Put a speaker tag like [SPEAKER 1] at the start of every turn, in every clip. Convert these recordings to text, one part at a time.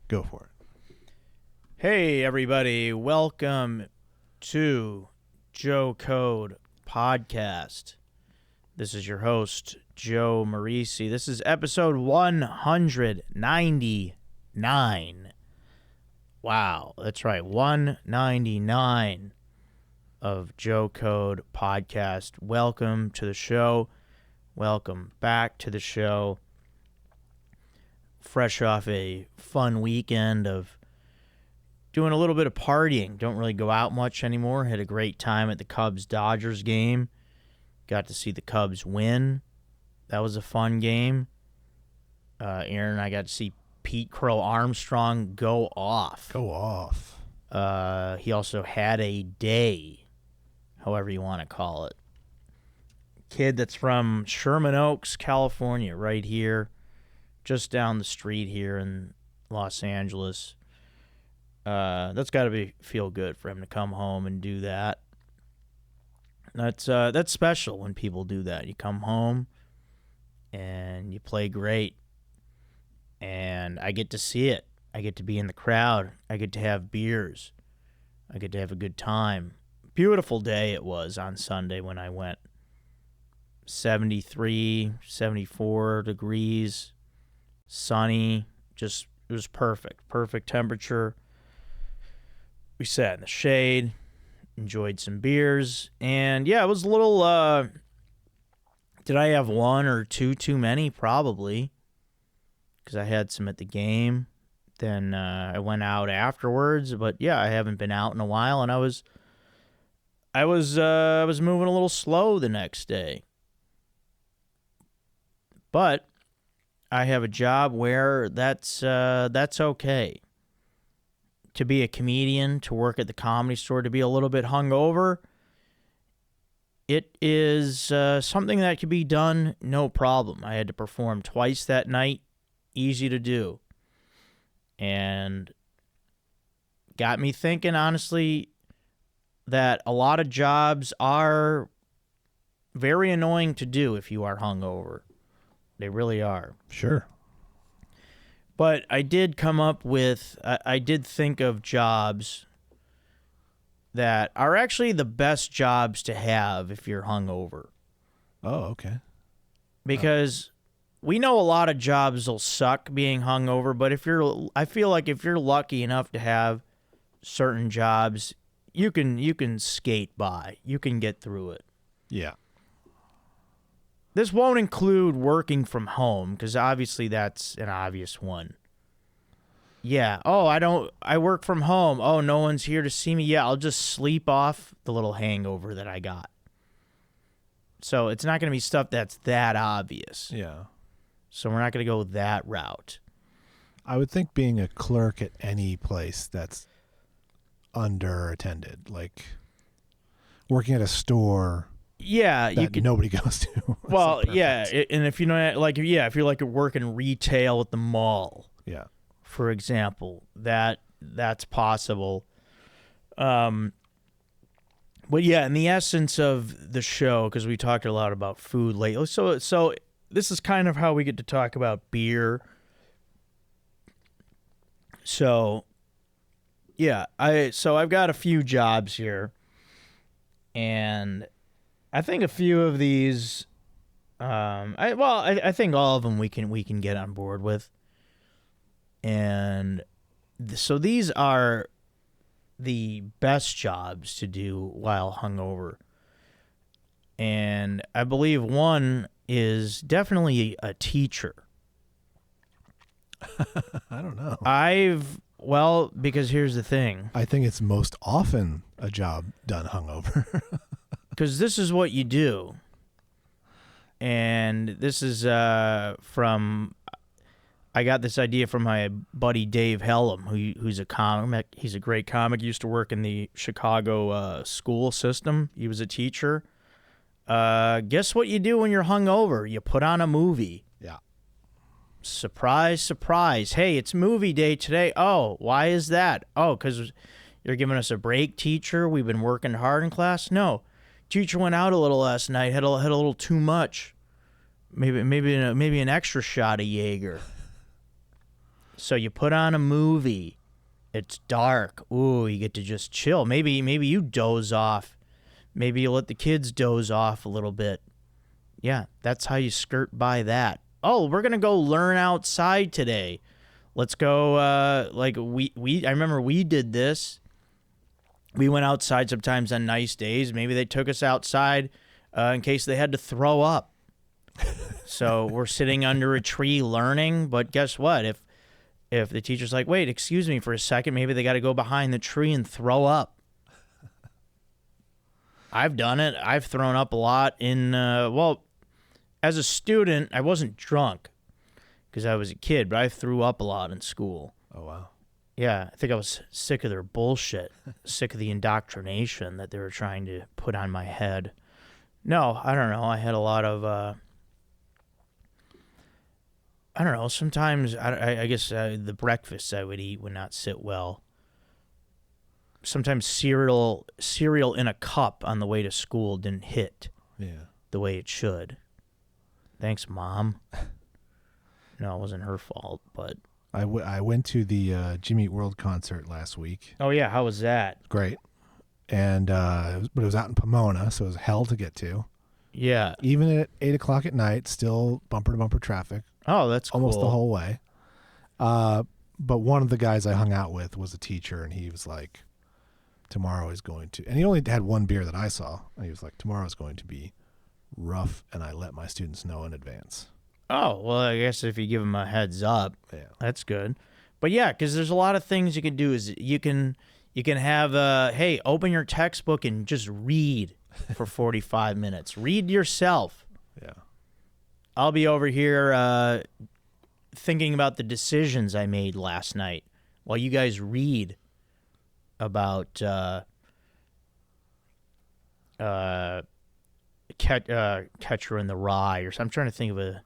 [SPEAKER 1] Go for it.
[SPEAKER 2] Hey, everybody. Welcome to Joe Code Podcast. This is your host, Joe Marrese. This is episode 199. Wow, that's right, 199 of Joe Code Podcast. Welcome to the show. Welcome back to the show. Fresh off a fun weekend of doing a little bit of partying. Don't really go out much anymore. Had a great time at the Cubs-Dodgers game. Got to see the Cubs win. That was a fun game. Aaron and I got to see Pete Crow Armstrong go off. He also had a day, however you want to call it. Kid that's from Sherman Oaks, California, right here. Just down the street here in Los Angeles. That's got to feel good for him to come home and do that. That's special when people do that. You come home and you play great, and I get to see it. I get to be in the crowd. I get to have beers. I get to have a good time. Beautiful day it was on Sunday when I went. 73, 74 degrees. Sunny, it was perfect temperature. We sat in the shade, enjoyed some beers, and yeah, it was a little, did I have one or two too many? Probably, because I had some at the game. Then I went out afterwards, but yeah, I haven't been out in a while, and I was moving a little slow the next day. But I have a job where that's okay. To be a comedian, to work at the Comedy Store, to be a little bit hungover, it is something that could be done no problem. I had to perform twice that night, easy to do. And got me thinking, honestly, that a lot of jobs are very annoying to do if you are hungover. They really are.
[SPEAKER 1] Sure.
[SPEAKER 2] But I did come up with, I did think of jobs that are actually the best jobs to have if you're hungover.
[SPEAKER 1] Oh, okay.
[SPEAKER 2] Because we know a lot of jobs will suck being hungover, but I feel like if you're lucky enough to have certain jobs, you can skate by. You can get through it.
[SPEAKER 1] Yeah.
[SPEAKER 2] This won't include working from home, because obviously that's an obvious one. Yeah. Oh, I work from home. Oh, no one's here to see me. Yeah, I'll just sleep off the little hangover that I got. So it's not going to be stuff that's that obvious.
[SPEAKER 1] Yeah.
[SPEAKER 2] So we're not going to go that route.
[SPEAKER 1] I would think being a clerk at any place that's underattended, like working at a store.
[SPEAKER 2] Yeah,
[SPEAKER 1] nobody goes to.
[SPEAKER 2] Well, yeah, and if you know, if you're like working retail at the mall,
[SPEAKER 1] yeah,
[SPEAKER 2] for example, that's possible. But yeah, in the essence of the show, because we talked a lot about food lately, so this is kind of how we get to talk about beer. So yeah, I've got a few jobs here, and I think a few of these, I think all of them we can get on board with, and so these are the best jobs to do while hungover, and I believe one is definitely a teacher.
[SPEAKER 1] I don't know.
[SPEAKER 2] Because here's the thing.
[SPEAKER 1] I think it's most often a job done hungover.
[SPEAKER 2] Because this is what you do. And this is from, I got this idea from my buddy Dave Hellam, who's a comic. He's a great comic. He used to work in the Chicago school system. He was a teacher. Guess what you do when you're hungover? You put on a movie.
[SPEAKER 1] Yeah.
[SPEAKER 2] Surprise, surprise. Hey, it's movie day today. Oh, why is that? Oh, because you're giving us a break, teacher? We've been working hard in class? No. Teacher went out a little last night, had a little too much. Maybe an extra shot of Jaeger. So you put on a movie. It's dark. Ooh, you get to just chill. Maybe you doze off. Maybe you let the kids doze off a little bit. Yeah, that's how you skirt by that. Oh, we're gonna go learn outside today. Let's go. I remember we did this. We went outside sometimes on nice days. Maybe they took us outside in case they had to throw up. So we're sitting under a tree learning. But guess what? If the teacher's like, wait, excuse me for a second, maybe they got to go behind the tree and throw up. I've done it. I've thrown up a lot as a student, I wasn't drunk because I was a kid, but I threw up a lot in school.
[SPEAKER 1] Oh, wow.
[SPEAKER 2] Yeah, I think I was sick of their bullshit, sick of the indoctrination that they were trying to put on my head. No, I don't know. I had a lot of... I don't know. Sometimes I guess the breakfasts I would eat would not sit well. Sometimes cereal in a cup on the way to school didn't hit the way it should. Thanks, Mom. No, it wasn't her fault, but
[SPEAKER 1] I went to the Jimmy Eat World concert last week.
[SPEAKER 2] Oh yeah, how was that?
[SPEAKER 1] Great, and but it was out in Pomona, so it was hell to get to.
[SPEAKER 2] Yeah,
[SPEAKER 1] even at 8:00 at night, still bumper to bumper traffic.
[SPEAKER 2] Oh, that's
[SPEAKER 1] almost
[SPEAKER 2] cool.
[SPEAKER 1] the whole way. But one of the guys I hung out with was a teacher, and he was like, tomorrow is going to, and he only had one beer that I saw, and he was like, tomorrow is going to be rough, and I let my students know in advance.
[SPEAKER 2] Oh, well, I guess if you give them a heads up, that's good. But yeah, because there's a lot of things you can do. Is you can have, hey, open your textbook and just read for 45 minutes. Read yourself.
[SPEAKER 1] Yeah.
[SPEAKER 2] I'll be over here thinking about the decisions I made last night while you guys read about Catcher in the Rye or something. I'm trying to think of a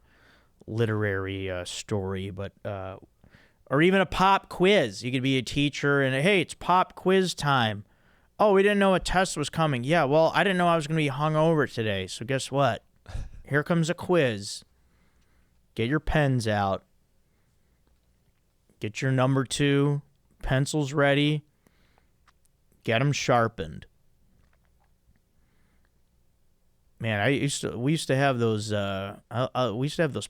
[SPEAKER 2] literary story, but or even a pop quiz. You could be a teacher and, hey, it's pop quiz time. Oh, we didn't know a test was coming. Yeah, well, I didn't know I was going to be hungover today, so guess what? Here comes a quiz. Get your pens out. Get your number 2 pencils ready. Get them sharpened. Man, we used to have those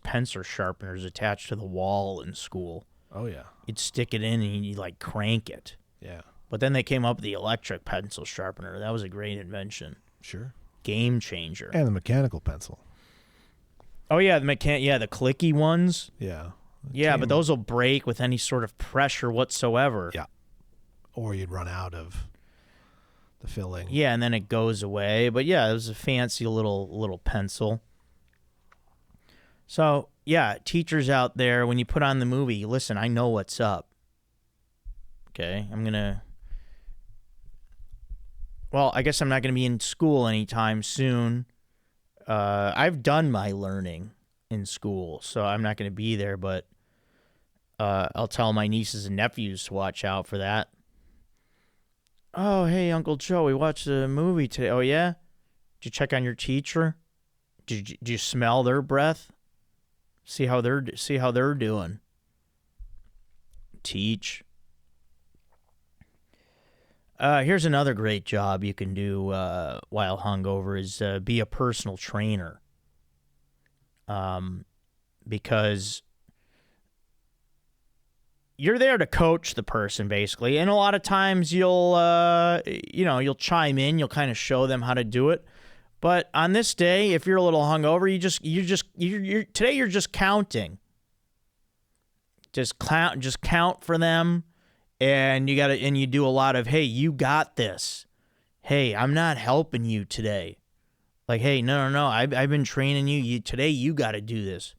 [SPEAKER 2] pencil sharpeners attached to the wall in school.
[SPEAKER 1] Oh yeah.
[SPEAKER 2] You'd stick it in and you'd like crank it.
[SPEAKER 1] Yeah.
[SPEAKER 2] But then they came up with the electric pencil sharpener. That was a great invention.
[SPEAKER 1] Sure.
[SPEAKER 2] Game changer.
[SPEAKER 1] And the mechanical pencil.
[SPEAKER 2] Oh yeah, the clicky ones.
[SPEAKER 1] Yeah.
[SPEAKER 2] Yeah, but those will break with any sort of pressure whatsoever.
[SPEAKER 1] Yeah. Or you'd run out of the filling.
[SPEAKER 2] Yeah, and then it goes away. But yeah, it was a fancy little pencil. So, yeah, teachers out there, when you put on the movie, listen, I know what's up. Okay, well, I guess I'm not going to be in school anytime soon. I've done my learning in school, so I'm not going to be there, but I'll tell my nieces and nephews to watch out for that. Oh, hey, Uncle Joe, we watched a movie today. Oh, yeah? Did you check on your teacher? Did you smell their breath? See how they're doing. Teach. Here's another great job you can do while hungover is be a personal trainer. Because you're there to coach the person basically, and a lot of times you'll chime in, you'll kind of show them how to do it. But on this day, if you're a little hungover, today you're just counting. Just count for them. And you do a lot of, hey, you got this. Hey, I'm not helping you today. Like, hey, no, I've been training you. Today you got to do this.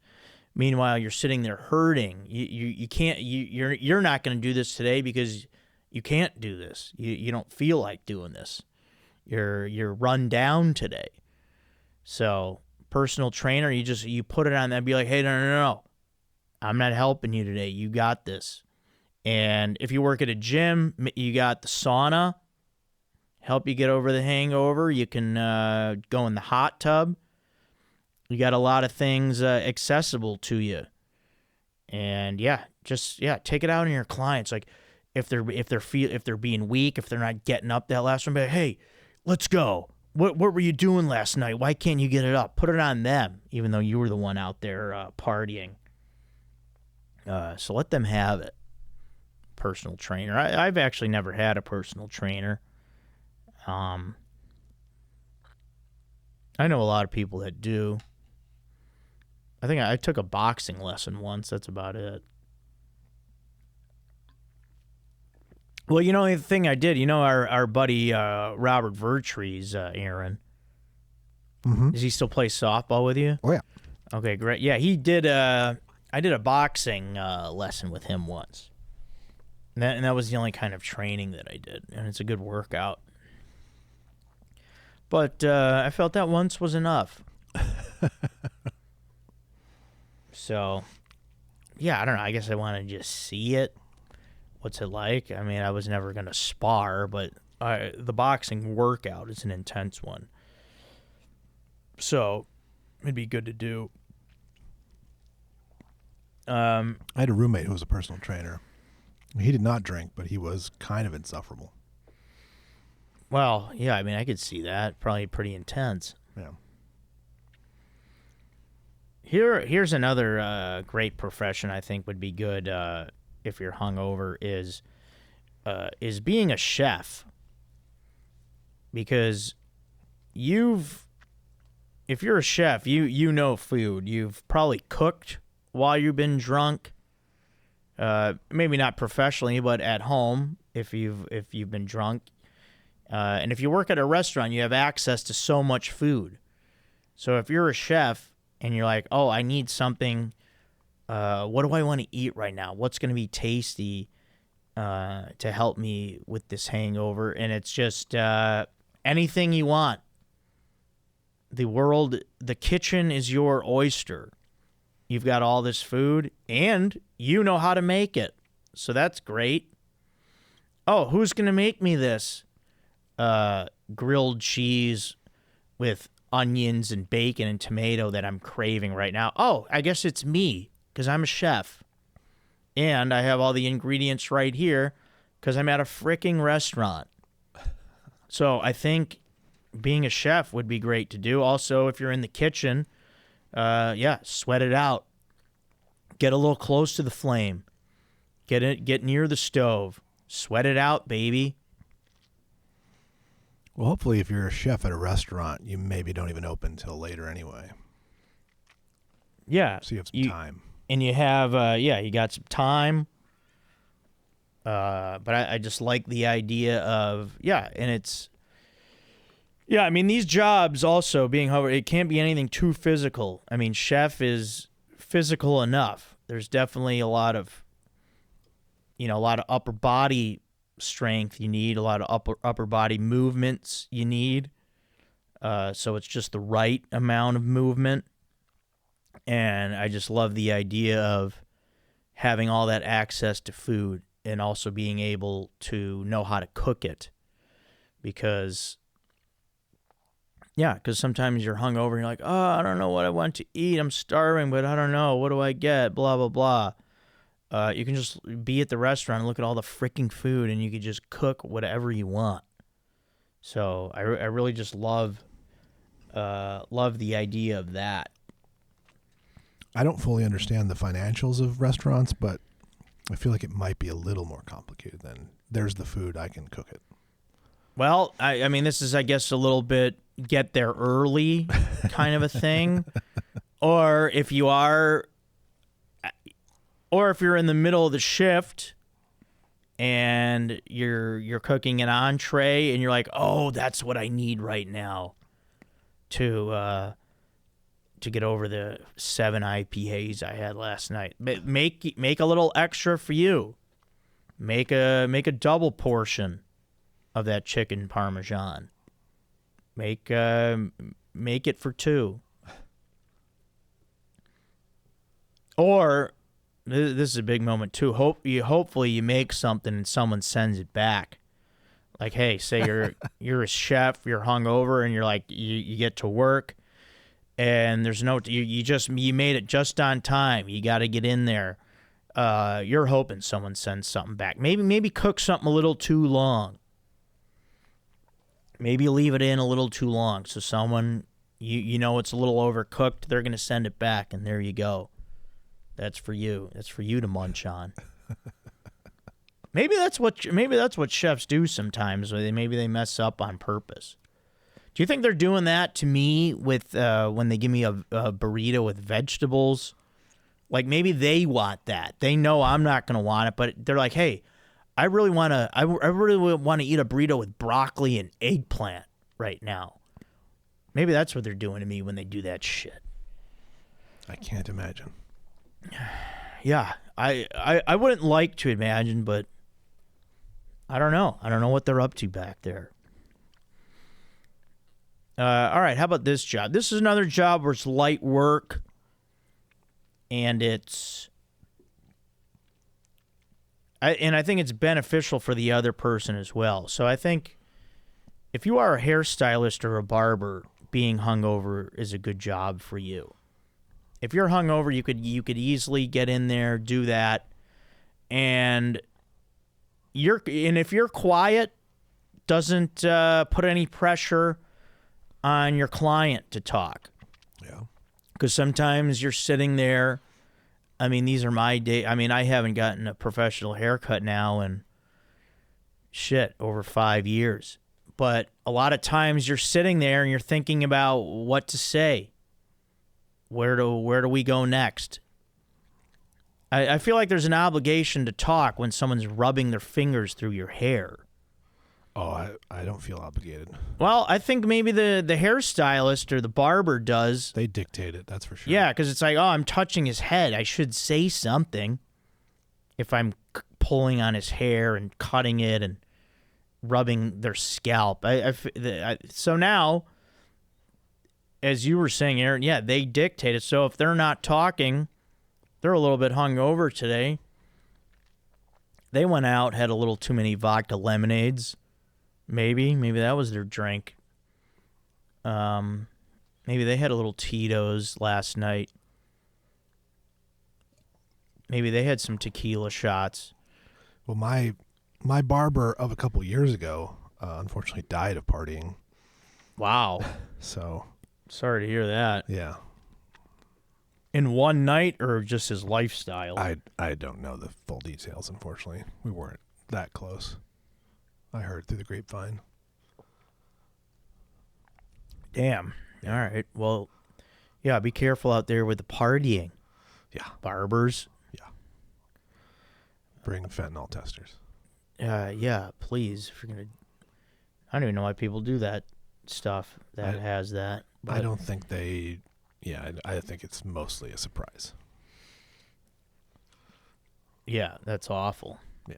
[SPEAKER 2] Meanwhile, you're sitting there hurting. You can't. You're not going to do this today because you can't do this. You don't feel like doing this. You're run down today. So, personal trainer, you put it on that and be like, hey, no. I'm not helping you today. You got this. And if you work at a gym, you got the sauna, help you get over the hangover. You can go in the hot tub. You got a lot of things accessible to you. And take it out on your clients. Like if they're being weak, if they're not getting up that last one, be like, hey, let's go. What were you doing last night? Why can't you get it up? Put it on them, even though you were the one out there partying. So let them have it. Personal trainer. I've actually never had a personal trainer. I know a lot of people that do. I think I took a boxing lesson once. That's about it. Well, the thing I did, our buddy Robert Vertrees, Aaron.
[SPEAKER 1] Mm-hmm.
[SPEAKER 2] Does he still play softball with you?
[SPEAKER 1] Oh, yeah.
[SPEAKER 2] Okay, great. Yeah, he did. I did a boxing lesson with him once. And that was the only kind of training that I did. And it's a good workout. But I felt that once was enough. So, yeah, I don't know. I guess I want to just see it. What's it like? I mean, I was never going to spar, but the boxing workout is an intense one. So, it'd be good to do.
[SPEAKER 1] I had a roommate who was a personal trainer. He did not drink, but he was kind of insufferable.
[SPEAKER 2] Well, yeah, I mean, I could see that. Probably pretty intense.
[SPEAKER 1] Yeah.
[SPEAKER 2] Here's another great profession I think would be good if you're hungover is being a chef. Because if you're a chef, you know food. You've probably cooked while you've been drunk. Maybe not professionally, but at home if you've been drunk. And if you work at a restaurant, you have access to so much food. So if you're a chef and you're like, oh, I need something, what do I want to eat right now? What's going to be tasty to help me with this hangover? And it's just anything you want. The kitchen is your oyster. You've got all this food, and you know how to make it. So that's great. Oh, who's going to make me this? Grilled cheese with onions and bacon and tomato that I'm craving right now. Oh, I guess it's me, because I'm a chef. And I have all the ingredients right here, because I'm at a freaking restaurant. So I think being a chef would be great to do. Also, if you're in the kitchen, sweat it out. Get a little close to the flame. Get near the stove. Sweat it out, baby.
[SPEAKER 1] Well, hopefully if you're a chef at a restaurant, you maybe don't even open until later anyway.
[SPEAKER 2] Yeah.
[SPEAKER 1] So you have some time.
[SPEAKER 2] And you have, you got some time. But I just like the idea of, and it's, I mean, these jobs also being, however, it can't be anything too physical. I mean, chef is physical enough. There's definitely a lot of upper body strength you need, a lot of upper body movements you need. So it's just the right amount of movement. And I just love the idea of having all that access to food and also being able to know how to cook it. Because sometimes you're hungover and you're like, oh, I don't know what I want to eat. I'm starving, but I don't know. What do I get? Blah, blah, blah. You can just be at the restaurant and look at all the freaking food, and you can just cook whatever you want. So I really just love the idea of that.
[SPEAKER 1] I don't fully understand the financials of restaurants, but I feel like it might be a little more complicated than there's the food, I can cook it.
[SPEAKER 2] Well, I mean, this is, I guess, a little bit get there early kind of a thing. Or if you're in the middle of the shift and you're cooking an entree and you're like, oh, that's what I need right now to get over the 7 IPAs I had last night. Make a little extra for you. Make a double portion of that chicken parmesan. Make it for 2. Or this is a big moment too. Hopefully you make something and someone sends it back. Like, hey, say you're a chef, you're hungover, and you're like you get to work, and there's no you made it just on time. You got to get in there you're hoping someone sends something back. Maybe cook something a little too long. Maybe leave it in a little too long, so someone you know it's a little overcooked. They're gonna send it back, and there you go. That's for you. That's for you to munch on. Maybe that's what chefs do sometimes. Maybe they mess up on purpose. Do you think they're doing that to me with when they give me a burrito with vegetables? Like maybe they want that. They know I'm not gonna want it, but they're like, hey, I really want to eat a burrito with broccoli and eggplant right now. Maybe that's what they're doing to me when they do that shit.
[SPEAKER 1] I can't imagine.
[SPEAKER 2] Yeah, I wouldn't like to imagine, but I don't know. I don't know what they're up to back there. All right, how about this job? This is another job where it's light work, and I think it's beneficial for the other person as well. So I think if you are a hairstylist or a barber, being hungover is a good job for you. If you're hungover, you could easily get in there, do that, and if you're quiet, doesn't put any pressure on your client to talk.
[SPEAKER 1] Yeah.
[SPEAKER 2] Because sometimes you're sitting there. I mean, these are my days. I mean, I haven't gotten a professional haircut now in over 5 years. But a lot of times you're sitting there and you're thinking about what to say. Where do we go next? I feel like there's an obligation to talk when someone's rubbing their fingers through your hair.
[SPEAKER 1] Oh, I don't feel obligated.
[SPEAKER 2] Well, I think maybe the hairstylist or the barber does.
[SPEAKER 1] They dictate it, that's for sure.
[SPEAKER 2] Yeah, because it's like, oh, I'm touching his head. I should say something if I'm pulling on his hair and cutting it and rubbing their scalp. So now, as you were saying, Aaron, yeah, they dictate it. So if they're not talking, they're a little bit hungover today. They went out, had a little too many vodka lemonades. Maybe that was their drink. Maybe they had a little Tito's last night. Maybe they had some tequila shots.
[SPEAKER 1] Well, my barber of a couple years ago, unfortunately, died of partying.
[SPEAKER 2] Wow.
[SPEAKER 1] So
[SPEAKER 2] sorry to hear that.
[SPEAKER 1] Yeah.
[SPEAKER 2] In one night, or just his lifestyle?
[SPEAKER 1] I don't know the full details. Unfortunately, we weren't that close. I heard through the grapevine.
[SPEAKER 2] Damn. All right. Well, yeah, be careful out there with the partying.
[SPEAKER 1] Yeah.
[SPEAKER 2] Barbers.
[SPEAKER 1] Yeah. Bring fentanyl testers.
[SPEAKER 2] Yeah, please. If you're gonna, I don't even know why people do that stuff that has that. But
[SPEAKER 1] I don't think they. Yeah, I think it's mostly a surprise.
[SPEAKER 2] Yeah, that's awful.
[SPEAKER 1] Yeah.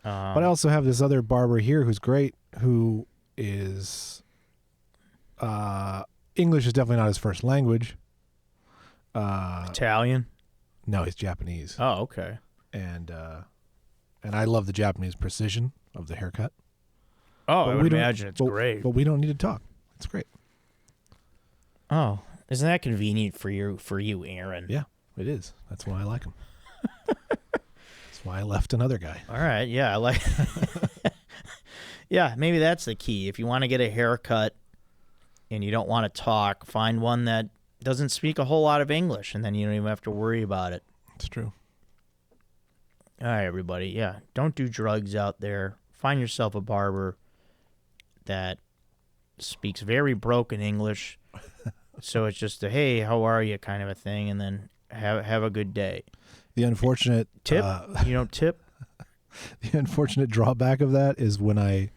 [SPEAKER 1] But I also have this other barber here who's great, who is English is definitely not his first language.
[SPEAKER 2] Italian?
[SPEAKER 1] No, he's Japanese.
[SPEAKER 2] Oh, okay.
[SPEAKER 1] And I love the Japanese precision of the haircut.
[SPEAKER 2] Oh,
[SPEAKER 1] But
[SPEAKER 2] I would imagine it's great.
[SPEAKER 1] But we don't need to talk. It's great.
[SPEAKER 2] Oh, isn't that convenient for you, Aaron?
[SPEAKER 1] Yeah, it is. That's why I like him. That's why I left another guy.
[SPEAKER 2] All right, yeah, I like. Yeah, maybe that's the key. If you want to get a haircut and you don't want to talk, find one that doesn't speak a whole lot of English, and then you don't even have to worry about it.
[SPEAKER 1] It's true.
[SPEAKER 2] All right, everybody. Yeah, don't do drugs out there. Find yourself a barber that speaks very broken English. So it's just a, hey, how are you kind of a thing, and then have a good day.
[SPEAKER 1] The unfortunate
[SPEAKER 2] tip. You don't tip.
[SPEAKER 1] The unfortunate drawback of that is when I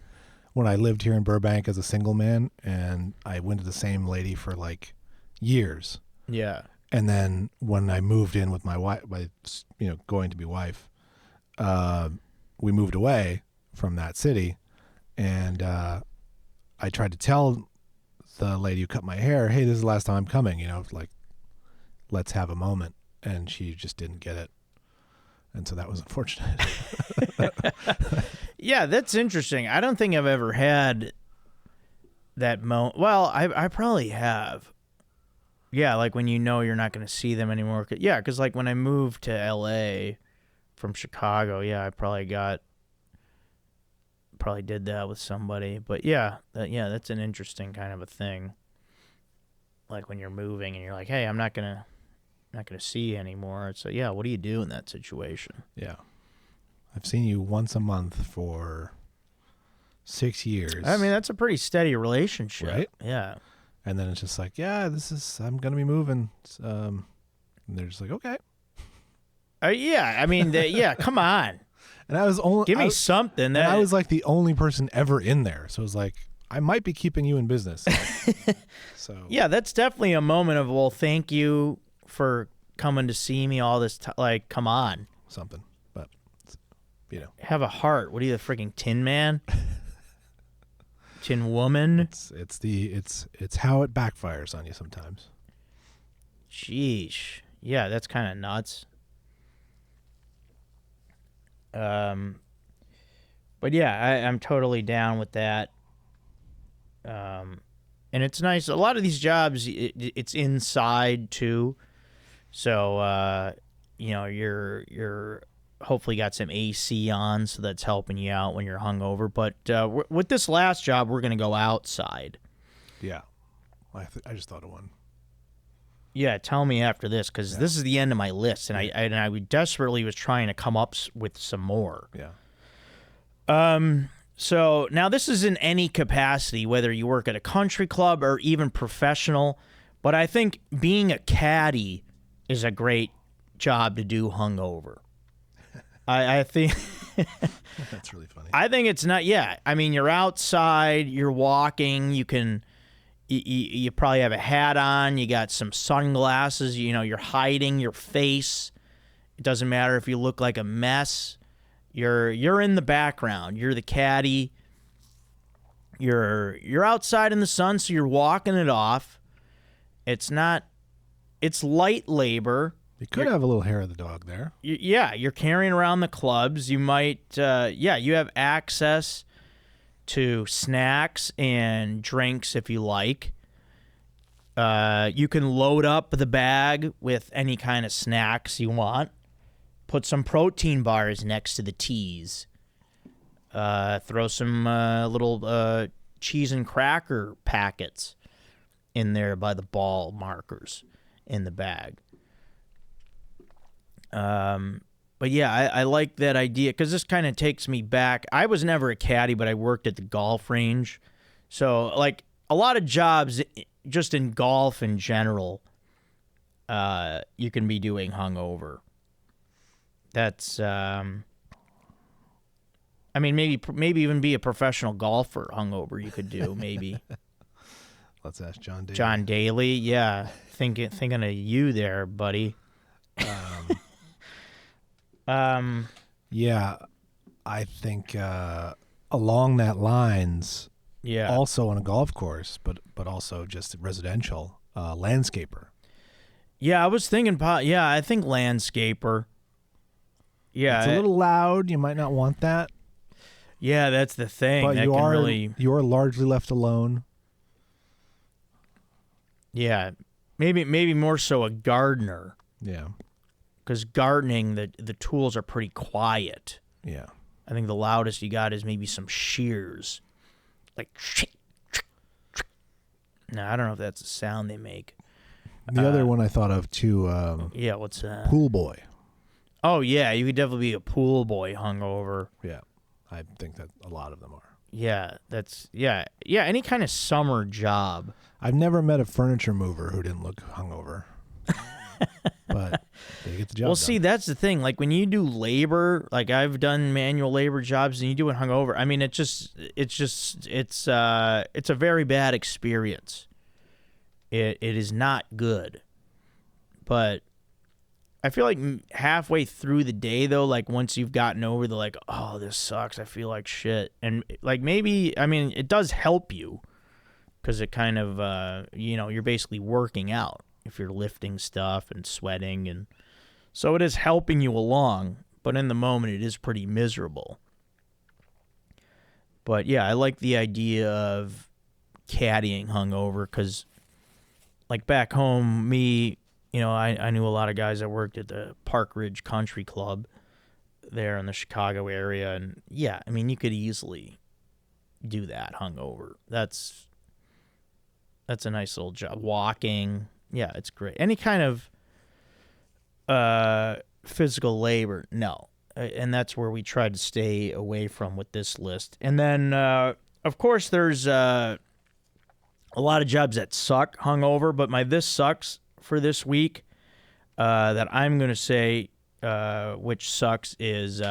[SPEAKER 1] lived here in Burbank as a single man, and I went to the same lady for like years.
[SPEAKER 2] Yeah.
[SPEAKER 1] And then when I moved in with my wife, going to be wife, we moved away from that city, and I tried to tell the lady who cut my hair, hey, this is the last time I'm coming, like, let's have a moment. And she just didn't get it. And so that was unfortunate.
[SPEAKER 2] Yeah, that's interesting. I don't think I've ever had that moment. Well, I probably have. Yeah, like when you're not going to see them anymore. Yeah, because like when I moved to L.A., from Chicago. Yeah, I probably did that with somebody. But yeah, that's an interesting kind of a thing. Like when you're moving and you're like, hey, I'm not gonna see you anymore. So yeah, what do you do in that situation?
[SPEAKER 1] Yeah. I've seen you once a month for 6 years.
[SPEAKER 2] I mean, that's a pretty steady relationship,
[SPEAKER 1] right?
[SPEAKER 2] Yeah.
[SPEAKER 1] And then it's just like, yeah, I'm gonna be moving. And they're just like, okay.
[SPEAKER 2] Yeah, I mean, come on.
[SPEAKER 1] And I was only
[SPEAKER 2] give me something.
[SPEAKER 1] And I was like the only person ever in there, so it was like I might be keeping you in business. So
[SPEAKER 2] yeah, that's definitely a moment of, well, thank you for coming to see me all this time. Like, come on,
[SPEAKER 1] something, but
[SPEAKER 2] have a heart. What are you, the freaking Tin Man? Tin Woman?
[SPEAKER 1] It's how it backfires on you sometimes.
[SPEAKER 2] Sheesh. Yeah, that's kind of nuts. But yeah, I'm totally down with that. And it's nice. A lot of these jobs, it's inside too, so you're hopefully got some AC on, so that's helping you out when you're hungover. But with this last job, we're gonna go outside.
[SPEAKER 1] Yeah, I just thought of one.
[SPEAKER 2] Yeah, tell me after this, because this is the end of my list, and I desperately was trying to come up with some more.
[SPEAKER 1] Yeah.
[SPEAKER 2] So now this is in any capacity, whether you work at a country club or even professional, but I think being a caddy is a great job to do hungover. I think
[SPEAKER 1] that's really funny.
[SPEAKER 2] I think it's not. Yeah, I mean, you're outside, you're walking, you probably have a hat on, you got some sunglasses, you're hiding your face. It doesn't matter if you look like a mess. You're in the background. You're the caddy. You're outside in the sun, so you're walking it off. It's light labor.
[SPEAKER 1] You could have a little hair of the dog there.
[SPEAKER 2] You're carrying around the clubs. You might you have access to snacks and drinks if you like. You can load up the bag with any kind of snacks you want. Put some protein bars next to the tees. Throw some little cheese and cracker packets in there by the ball markers in the bag. But yeah, I like that idea, because this kind of takes me back. I was never a caddy, but I worked at the golf range. So like a lot of jobs just in golf in general, you can be doing hungover. That's I mean, maybe even be a professional golfer hungover. You could do maybe.
[SPEAKER 1] Let's ask John Daly.
[SPEAKER 2] John Daly, yeah, thinking of you there, buddy.
[SPEAKER 1] Yeah, I think along that lines.
[SPEAKER 2] Yeah.
[SPEAKER 1] Also on a golf course, but also just residential, landscaper.
[SPEAKER 2] Yeah, I was thinking. I think landscaper. Yeah,
[SPEAKER 1] it's a little loud. You might not want that.
[SPEAKER 2] Yeah, that's the thing.
[SPEAKER 1] But
[SPEAKER 2] that
[SPEAKER 1] you are largely left alone.
[SPEAKER 2] Yeah, maybe more so a gardener.
[SPEAKER 1] Yeah,
[SPEAKER 2] because gardening, the tools are pretty quiet.
[SPEAKER 1] Yeah,
[SPEAKER 2] I think the loudest you got is maybe some shears, like. No, I don't know if that's the sound they make.
[SPEAKER 1] The other one I thought of too.
[SPEAKER 2] Yeah, what's that?
[SPEAKER 1] Pool boy.
[SPEAKER 2] Oh yeah, you could definitely be a pool boy hungover.
[SPEAKER 1] Yeah, I think that a lot of them are.
[SPEAKER 2] Yeah, any kind of summer job.
[SPEAKER 1] I've never met a furniture mover who didn't look hungover. But they get the job done.
[SPEAKER 2] See, that's the thing. Like when you do labor, like I've done manual labor jobs, and you do it hungover. I mean, it's a very bad experience. It is not good. But I feel like halfway through the day, though, like once you've gotten over the like, oh, this sucks, I feel like shit, and like maybe, I mean, it does help you because it kind of, you're basically working out if you're lifting stuff and sweating, and so it is helping you along. But in the moment, it is pretty miserable. But yeah, I like the idea of caddying hungover because, like back home, I knew a lot of guys that worked at the Park Ridge Country Club, there in the Chicago area, and yeah, I mean, you could easily do that hungover. That's a nice little job. Walking, yeah, it's great. Any kind of physical labor, no. And that's where we tried to stay away from with this list. And then, of course, there's a lot of jobs that suck hungover, but my this sucks for this week that I'm going to say, which sucks, is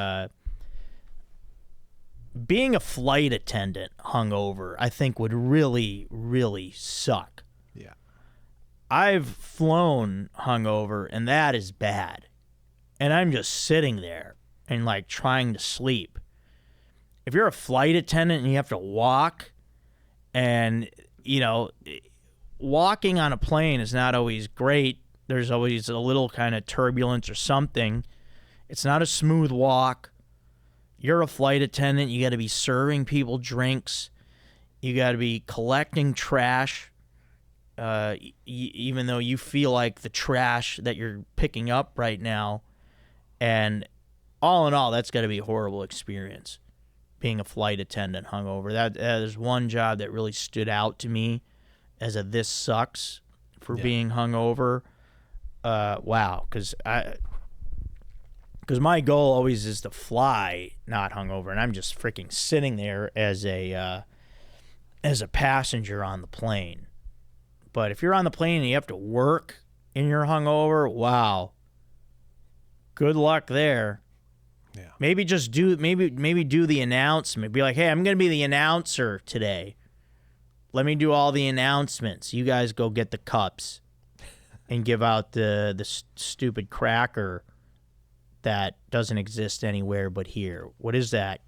[SPEAKER 2] being a flight attendant hungover, I think would really, really suck.
[SPEAKER 1] Yeah.
[SPEAKER 2] I've flown hungover, and that is bad. And I'm just sitting there and like trying to sleep. If you're a flight attendant and you have to walk, and you know, walking on a plane is not always great. There's always a little kind of turbulence or something. It's not a smooth walk. You're a flight attendant. You got to be serving people drinks. You got to be collecting trash, even though you feel like the trash that you're picking up right now. And all in all, that's got to be a horrible experience, being a flight attendant hungover. That is one job that really stood out to me as a this sucks for being hungover. Wow, because my goal always is to fly, not hungover, and I'm just freaking sitting there as a passenger on the plane. But if you're on the plane and you have to work and you're hungover, wow, good luck there.
[SPEAKER 1] Yeah.
[SPEAKER 2] Maybe just do the announcement. Be like, hey, I'm gonna be the announcer today. Let me do all the announcements. You guys go get the cups and give out the stupid cracker that doesn't exist anywhere but here. What is that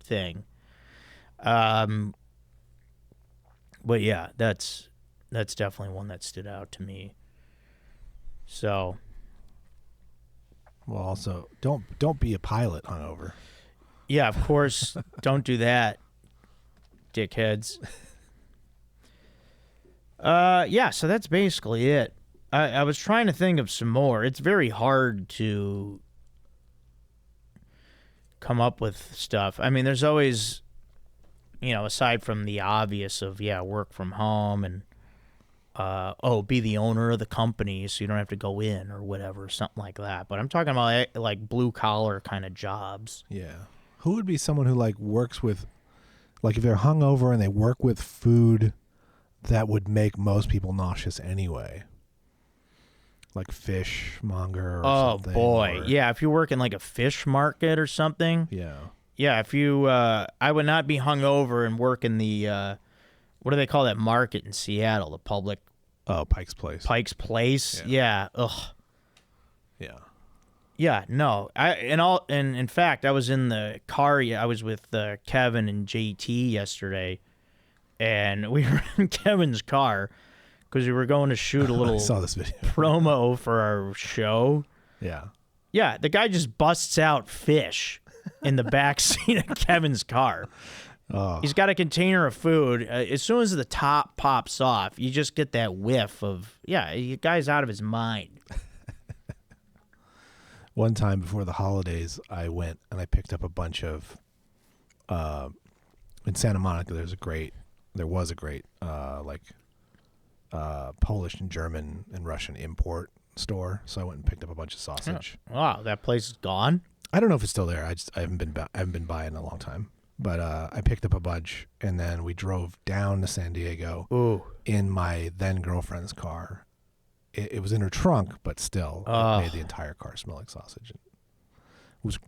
[SPEAKER 2] thing? But yeah, that's definitely one that stood out to me. So,
[SPEAKER 1] well, also don't be a pilot hungover.
[SPEAKER 2] Yeah, of course, don't do that, dickheads. Yeah, so that's basically it. I was trying to think of some more. It's very hard to come up with stuff. I mean, there's always, aside from the obvious of, work from home and, be the owner of the company so you don't have to go in or whatever, something like that. But I'm talking about, like, blue-collar kind of jobs.
[SPEAKER 1] Yeah. Who would be someone who, like, works with, like, if they're hungover and they work with food that would make most people nauseous anyway? Like fishmonger or something.
[SPEAKER 2] Oh, boy. Yeah, if you work in, like, a fish market or something.
[SPEAKER 1] Yeah.
[SPEAKER 2] Yeah, if you, I would not be hungover and work in the, what do they call that market in Seattle? The public.
[SPEAKER 1] Oh, Pike's Place.
[SPEAKER 2] Pike's Place? Yeah. Ugh.
[SPEAKER 1] Yeah.
[SPEAKER 2] Yeah, no. And in fact, I was in the car. I was with Kevin and JT yesterday, and we were in Kevin's car because we were going to shoot a little
[SPEAKER 1] I saw this video.
[SPEAKER 2] promo for our show.
[SPEAKER 1] Yeah.
[SPEAKER 2] Yeah, the guy just busts out fish in the back seat of Kevin's car.
[SPEAKER 1] Oh.
[SPEAKER 2] He's got a container of food. As soon as the top pops off, you just get that whiff of, the guy's out of his mind.
[SPEAKER 1] One time before the holidays, I went and I picked up a bunch of, in Santa Monica, there was a great, Polish and German and Russian import store. So I went and picked up a bunch of sausage.
[SPEAKER 2] Wow, that place is gone?
[SPEAKER 1] I don't know if it's still there. I haven't been by in a long time. But I picked up a bunch, and then we drove down to San Diego in my then girlfriend's car. It was in her trunk, but still, it made the entire car smell like sausage. It was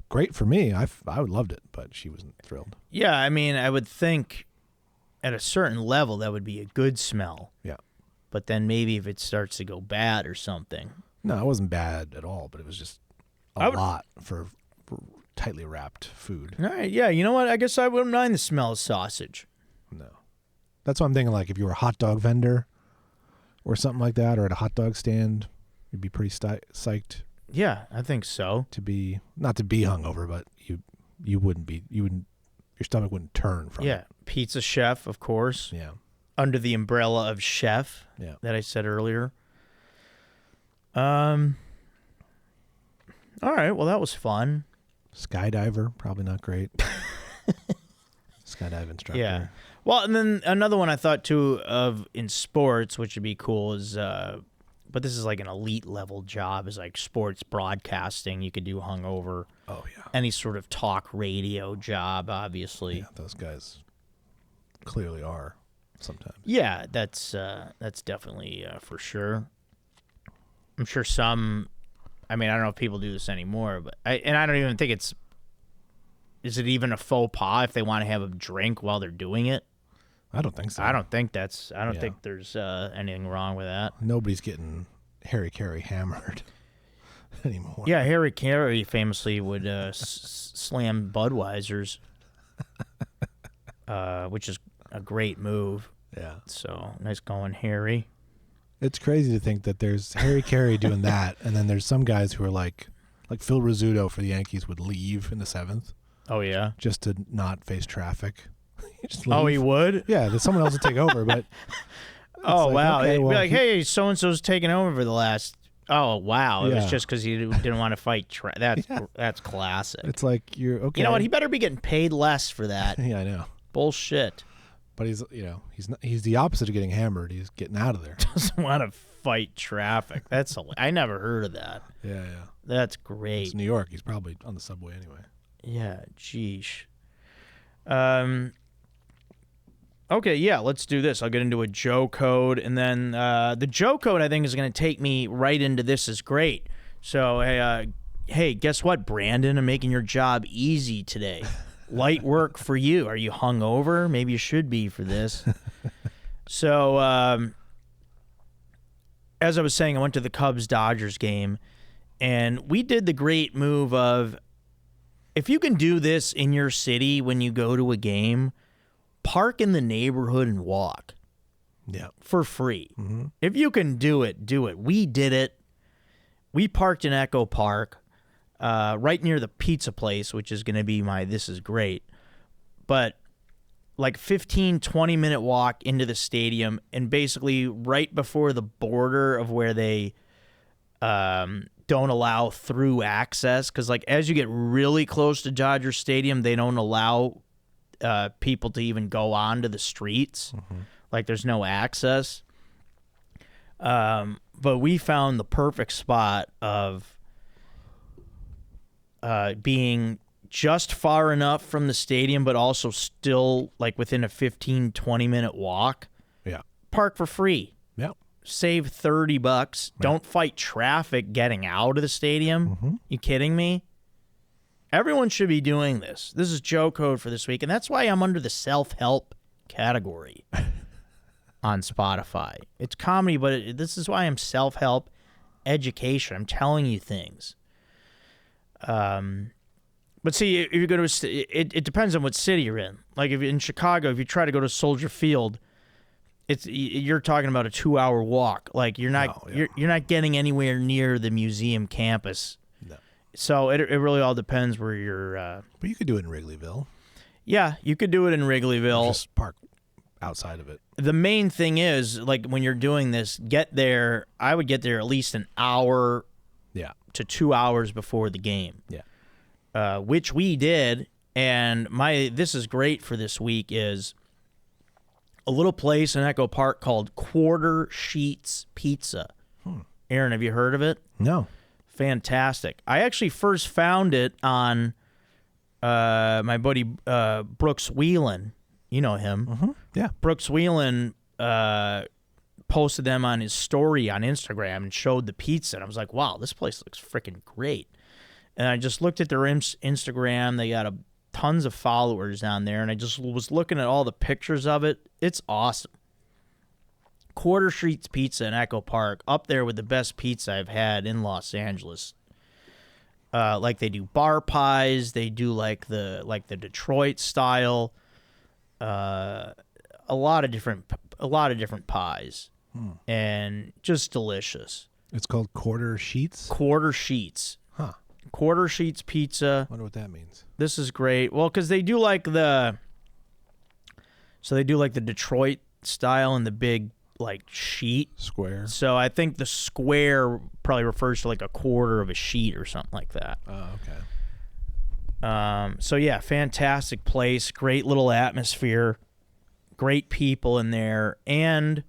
[SPEAKER 1] great for me. I would loved it, but she wasn't thrilled.
[SPEAKER 2] Yeah, I mean, I would think at a certain level that would be a good smell.
[SPEAKER 1] Yeah.
[SPEAKER 2] But then maybe if it starts to go bad or something.
[SPEAKER 1] No, it wasn't bad at all, but it was just a lot for tightly wrapped food.
[SPEAKER 2] All right, yeah, you know what? I guess I wouldn't mind the smell of sausage.
[SPEAKER 1] No. That's what I'm thinking, like, if you were a hot dog vendor or something like that, or at a hot dog stand, you'd be pretty psyched.
[SPEAKER 2] Yeah, I think so.
[SPEAKER 1] Not to be hungover, but your stomach wouldn't turn from it.
[SPEAKER 2] Yeah, pizza chef, of course.
[SPEAKER 1] Yeah.
[SPEAKER 2] Under the umbrella of chef that I said earlier. All right, well, that was fun.
[SPEAKER 1] Skydiver, probably not great. Skydive instructor.
[SPEAKER 2] Yeah. Well, and then another one I thought too of in sports, which would be cool, is but this is like an elite level job, is like sports broadcasting. You could do hungover.
[SPEAKER 1] Oh yeah.
[SPEAKER 2] Any sort of talk radio job, obviously.
[SPEAKER 1] Yeah, those guys clearly are sometimes.
[SPEAKER 2] Yeah, that's definitely for sure. I'm sure some. I mean, I don't know if people do this anymore, but I don't even think it's. Is it even a faux pas if they want to have a drink while they're doing it?
[SPEAKER 1] I don't think so.
[SPEAKER 2] I don't think there's anything wrong with that.
[SPEAKER 1] Nobody's getting Harry Carey hammered anymore.
[SPEAKER 2] Yeah, Harry Carey famously would slam Budweisers, which is a great move.
[SPEAKER 1] Yeah.
[SPEAKER 2] So nice going, Harry.
[SPEAKER 1] It's crazy to think that there's Harry Carey doing that, and then there's some guys who are like Phil Rizzuto for the Yankees would leave in the 7th
[SPEAKER 2] Oh yeah.
[SPEAKER 1] just to not face traffic. Just
[SPEAKER 2] Oh,
[SPEAKER 1] leave.
[SPEAKER 2] he would.
[SPEAKER 1] Yeah, there's someone else to take over, but
[SPEAKER 2] Oh
[SPEAKER 1] like,
[SPEAKER 2] wow.
[SPEAKER 1] okay,
[SPEAKER 2] It'd
[SPEAKER 1] well,
[SPEAKER 2] be like, hey, so and so's taking over for the last. Oh wow. It was
[SPEAKER 1] Yeah.
[SPEAKER 2] just because he didn't want to fight. That's classic.
[SPEAKER 1] it's like you're okay.
[SPEAKER 2] You know what? He better be getting paid less for that.
[SPEAKER 1] Yeah, I know.
[SPEAKER 2] Bullshit.
[SPEAKER 1] But he's the opposite of getting hammered. He's getting out of there.
[SPEAKER 2] Doesn't want to fight traffic. I never heard of that.
[SPEAKER 1] Yeah.
[SPEAKER 2] That's great.
[SPEAKER 1] It's New York. He's probably on the subway anyway.
[SPEAKER 2] Yeah, geesh. Okay, yeah, let's do this. I'll get into a Joe code, and then the Joe code I think is going to take me right into This Is Great. So, hey, guess what, Brandon? I'm making your job easy today. Light work for you. Are you hungover? Maybe you should be for this. So, as I was saying, I went to the Cubs-Dodgers game, and we did the great move of, if you can do this in your city when you go to a game, park in the neighborhood and walk.
[SPEAKER 1] Yeah.
[SPEAKER 2] For free.
[SPEAKER 1] Mm-hmm.
[SPEAKER 2] If you can do it, do it. We did it. We parked in Echo Park, right near the pizza place, which is going to be my This Is Great. But like 15, 20-minute walk into the stadium, and basically right before the border of where they don't allow through access, because like as you get really close to Dodger Stadium, they don't allow people to even go onto the streets. Mm-hmm. Like there's no access. But we found the perfect spot of being just far enough from the stadium, but also still like within a 15, 20-minute walk.
[SPEAKER 1] Yeah.
[SPEAKER 2] Park for free.
[SPEAKER 1] Yeah.
[SPEAKER 2] Save $30. Right. Don't fight traffic getting out of the stadium. Mm-hmm. You kidding me? Everyone should be doing this. This is Joe code for this week, and that's why I'm under the self-help category on Spotify. It's comedy, but this is why I'm self-help education. I'm telling you things. But see, if you go to it depends on what city you're in. Like if you're in Chicago, if you try to go to Soldier Field, you're talking about a 2-hour walk. Like you're not you're not getting anywhere near the museum campus. No. So it really all depends where you're.
[SPEAKER 1] But you could do it in Wrigleyville.
[SPEAKER 2] Yeah, you could do it in Wrigleyville.
[SPEAKER 1] Just park outside of it.
[SPEAKER 2] The main thing is, like when you're doing this, get there. I would get there at least an hour.
[SPEAKER 1] Yeah.
[SPEAKER 2] To 2 hours before the game.
[SPEAKER 1] Yeah.
[SPEAKER 2] Which we did, and This Is Great for this week is a little place in Echo Park called Quarter Sheets Pizza. Aaron, have you heard of it?
[SPEAKER 1] No.
[SPEAKER 2] Fantastic. I actually first found it on my buddy Brooks Whelan. You know him.
[SPEAKER 1] Mm-hmm. Yeah.
[SPEAKER 2] Brooks Whelan posted them on his story on Instagram and showed the pizza. And I was like, wow, this place looks freaking great. And I just looked at their Instagram. They got tons of followers down there. And I just was looking at all the pictures of it. It's awesome. Quarter Sheets Pizza in Echo Park, up there with the best pizza I've had in Los Angeles. Like they do bar pies. They do like the Detroit style. A lot of different pies. And just delicious.
[SPEAKER 1] It's called Quarter Sheets?
[SPEAKER 2] Quarter Sheets.
[SPEAKER 1] Huh.
[SPEAKER 2] Quarter Sheets Pizza.
[SPEAKER 1] Wonder what that means.
[SPEAKER 2] This is great. Well, because they do like the Detroit style and the big like sheet.
[SPEAKER 1] Square.
[SPEAKER 2] So I think the square probably refers to like a quarter of a sheet or something like that.
[SPEAKER 1] Oh, okay.
[SPEAKER 2] So yeah, fantastic place, great little atmosphere, great people in there, and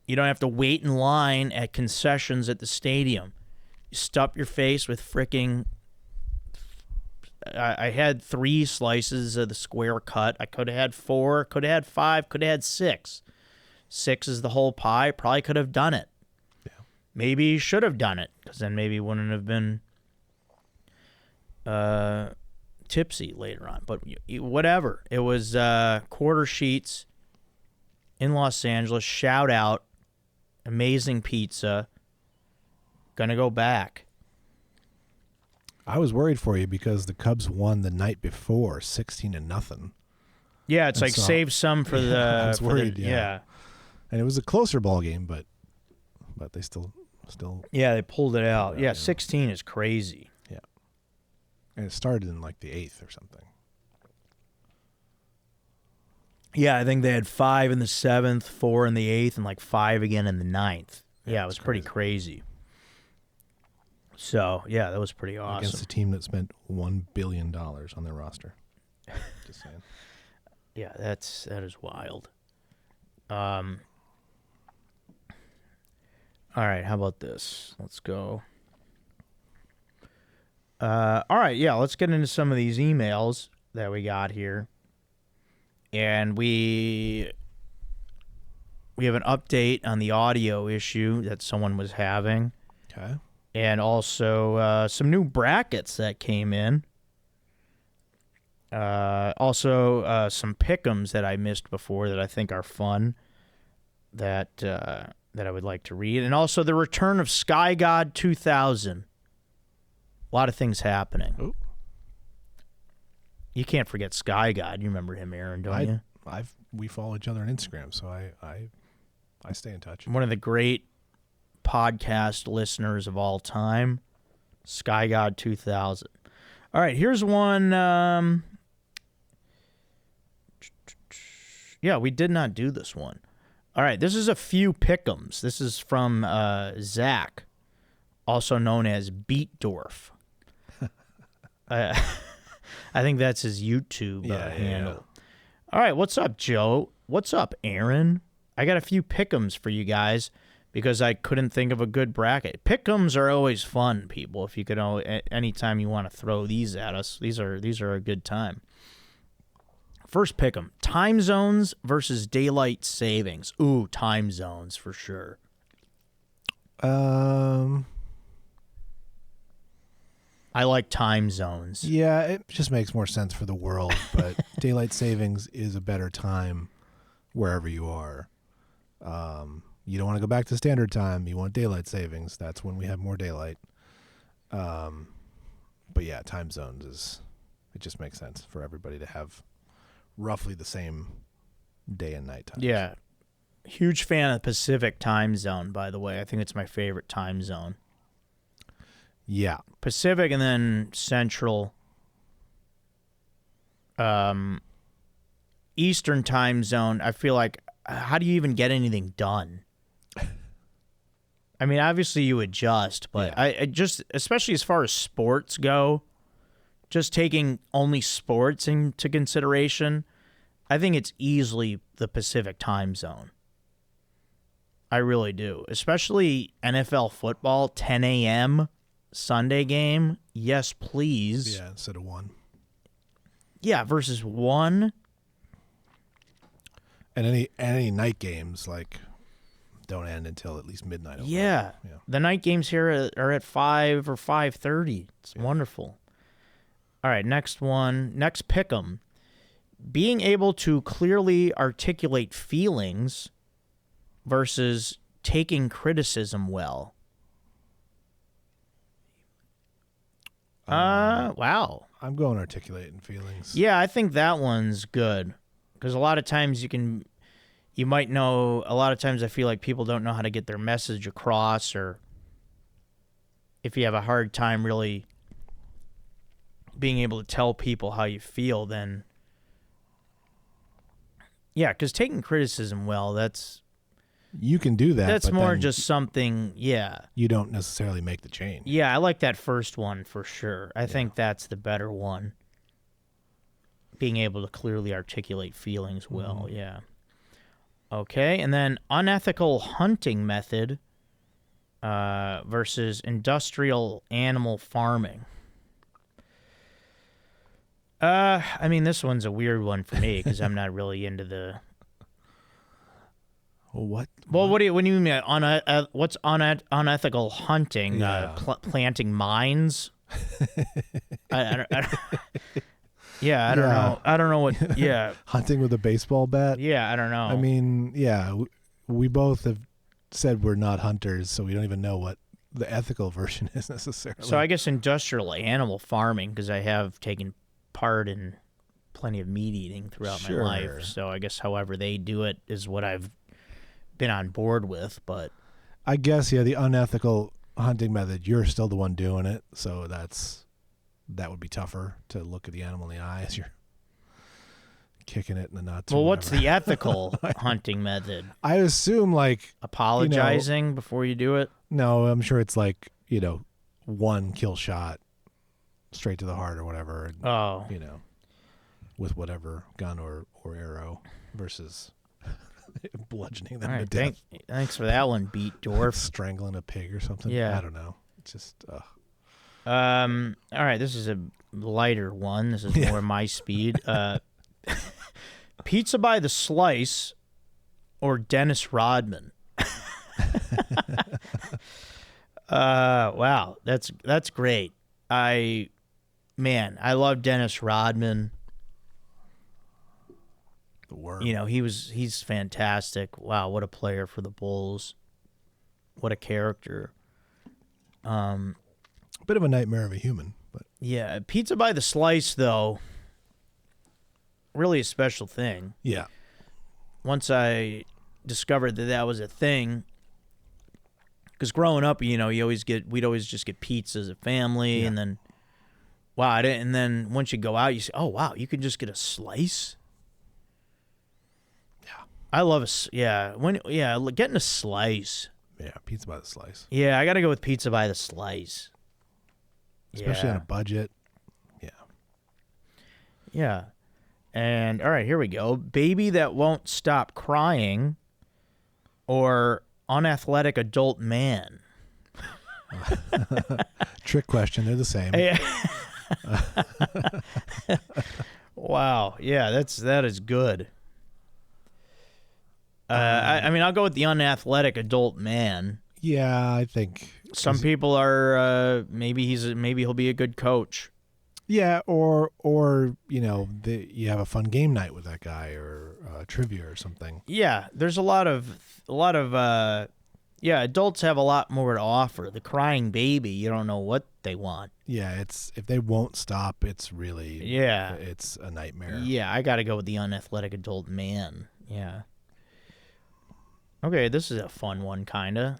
[SPEAKER 2] you don't have to wait in line at concessions at the stadium. You stuff your face with fricking. I had 3 slices of the square cut. I could have had 4, could have had 5, could have had 6. 6 is the whole pie. Probably could have done it.
[SPEAKER 1] Yeah.
[SPEAKER 2] Maybe should have done it, because then maybe wouldn't have been tipsy later on. But whatever. It was quarter sheets in Los Angeles. Shout out. Amazing pizza. Gonna go back.
[SPEAKER 1] I was worried for you because the Cubs won the night before, 16-0.
[SPEAKER 2] Yeah, it's
[SPEAKER 1] And
[SPEAKER 2] like
[SPEAKER 1] so-
[SPEAKER 2] save some for the.
[SPEAKER 1] I was
[SPEAKER 2] for the-
[SPEAKER 1] worried, yeah. And it was a closer ball game, but they still.
[SPEAKER 2] Yeah, they pulled it out.
[SPEAKER 1] Yeah,
[SPEAKER 2] Yeah,
[SPEAKER 1] yeah.
[SPEAKER 2] 16 is crazy.
[SPEAKER 1] And it started in like the 8th or something.
[SPEAKER 2] Yeah, I think they had 5 in the 7th, 4 in the 8th, and like 5 again in the 9th. Yeah, it was
[SPEAKER 1] it's
[SPEAKER 2] pretty crazy. So, yeah, that was pretty awesome.
[SPEAKER 1] Against a team that spent $1 billion on their roster. Just saying.
[SPEAKER 2] Yeah, that is wild. All right, how about this? Let's go. All right, yeah, let's get into some of these emails that we got here. And we have an update on the audio issue that someone was having.
[SPEAKER 1] Okay.
[SPEAKER 2] And also some new brackets that came in. Also some pick'ems that I missed before that I think are fun that I would like to read. And also the return of Sky God 2000. A lot of things happening.
[SPEAKER 1] Oh.
[SPEAKER 2] You can't forget Sky God. You remember him, Aaron, don't you?
[SPEAKER 1] We follow each other on Instagram, so I stay in touch.
[SPEAKER 2] One of the great podcast listeners of all time, Sky God 2000. All right, here's one. Yeah, we did not do this one. All right, this is a few pick'ems. This is from Zach, also known as Beatdorf. I think that's his YouTube handle. All right, what's up, Joe? What's up, Aaron? I got a few pick'ems for you guys because I couldn't think of a good bracket. Pick'ems are always fun, people. If you could, anytime you want to throw these at us, these are a good time. First pick'em: time zones versus daylight savings. Ooh, time zones for sure. I like time zones.
[SPEAKER 1] Yeah, it just makes more sense for the world, but daylight savings is a better time wherever you are. You don't want to go back to standard time. You want daylight savings. That's when we have more daylight. But yeah, time zones it just makes sense for everybody to have roughly the same day and night time.
[SPEAKER 2] Yeah. Huge fan of the Pacific time zone, by the way. I think it's my favorite time zone.
[SPEAKER 1] Yeah.
[SPEAKER 2] Pacific and then Central. Eastern time zone, I feel like, how do you even get anything done? I mean, obviously you adjust, but
[SPEAKER 1] Yeah.
[SPEAKER 2] I just, especially as far as sports go, just taking only sports into consideration, I think it's easily the Pacific time zone. I really do. Especially NFL football, 10 a.m. Sunday game. Yes, please.
[SPEAKER 1] Yeah, instead of 1.
[SPEAKER 2] Yeah, versus 1.
[SPEAKER 1] And any night games like don't end until at least midnight.
[SPEAKER 2] Yeah.
[SPEAKER 1] Yeah.
[SPEAKER 2] The night games here are at 5 or 5:30. It's wonderful. All right, next one. Next pick'em. Being able to clearly articulate feelings versus taking criticism well. Wow.
[SPEAKER 1] I'm going articulating feelings.
[SPEAKER 2] Yeah, I think that one's good. Because a lot of times you might know, a lot of times I feel like people don't know how to get their message across, or if you have a hard time really being able to tell people how you feel, then yeah, because taking criticism well, that's
[SPEAKER 1] You can do that.
[SPEAKER 2] That's
[SPEAKER 1] but
[SPEAKER 2] more
[SPEAKER 1] then
[SPEAKER 2] just something, yeah.
[SPEAKER 1] you don't necessarily make the change.
[SPEAKER 2] Yeah, I like that first one for sure. I think that's the better one. Being able to clearly articulate feelings well, yeah. Okay, and then unethical hunting method versus industrial animal farming. I mean, this one's a weird one for me because I'm not really into the.
[SPEAKER 1] Well, what?
[SPEAKER 2] Well, what do you mean? What's unethical hunting?
[SPEAKER 1] Yeah.
[SPEAKER 2] Planting mines? I don't know. I don't know what. Yeah,
[SPEAKER 1] Hunting with a baseball bat?
[SPEAKER 2] yeah, I don't know.
[SPEAKER 1] I mean, yeah, we both have said we're not hunters, so we don't even know what the ethical version is necessarily.
[SPEAKER 2] So I guess industrial animal farming, because I have taken part in plenty of meat eating throughout my life. So I guess however they do it is what I've been on board with. But
[SPEAKER 1] I guess, yeah, the unethical hunting method, you're still the one doing it, so that would be tougher to look at the animal in the eye as you're kicking it in the nuts.
[SPEAKER 2] Well, what's the ethical hunting method?
[SPEAKER 1] I assume like
[SPEAKER 2] apologizing before you do it?
[SPEAKER 1] No, I'm sure it's like, one kill shot straight to the heart or whatever. And, with whatever gun or arrow versus bludgeoning them to death.
[SPEAKER 2] Thanks for that one, Beat Dwarf.
[SPEAKER 1] Strangling a pig or something.
[SPEAKER 2] Yeah.
[SPEAKER 1] I don't know. It's just,
[SPEAKER 2] all right, this is a lighter one. This is more my speed. Pizza by the slice or Dennis Rodman? Wow, that's great. I love Dennis Rodman.
[SPEAKER 1] The worm.
[SPEAKER 2] He's fantastic. Wow, what a player for the Bulls. What a character.
[SPEAKER 1] Bit of a nightmare of a human, but
[SPEAKER 2] yeah, pizza by the slice though, really a special thing.
[SPEAKER 1] yeah.
[SPEAKER 2] Once I discovered that was a thing, because growing up, we'd always just get pizza as a family, and then and then once you go out, you say, oh wow, you can just get a slice.
[SPEAKER 1] Yeah,
[SPEAKER 2] I love getting a slice.
[SPEAKER 1] Yeah, pizza by the slice.
[SPEAKER 2] Yeah, I gotta go with pizza by the slice.
[SPEAKER 1] Especially on a budget. Yeah.
[SPEAKER 2] Yeah. And all right, here we go. Baby that won't stop crying or unathletic adult man.
[SPEAKER 1] Trick question. They're the same.
[SPEAKER 2] Wow. Yeah, that is good. I mean, I'll go with the unathletic adult man.
[SPEAKER 1] Yeah, I think
[SPEAKER 2] some people are maybe he'll be a good coach.
[SPEAKER 1] Yeah, or you have a fun game night with that guy or trivia or something.
[SPEAKER 2] Yeah, there's a lot of adults have a lot more to offer. The crying baby, you don't know what they want.
[SPEAKER 1] Yeah, it's if they won't stop, it's really it's a nightmare.
[SPEAKER 2] Yeah, I got to go with the unathletic adult man. Yeah. Okay, this is a fun one, kinda.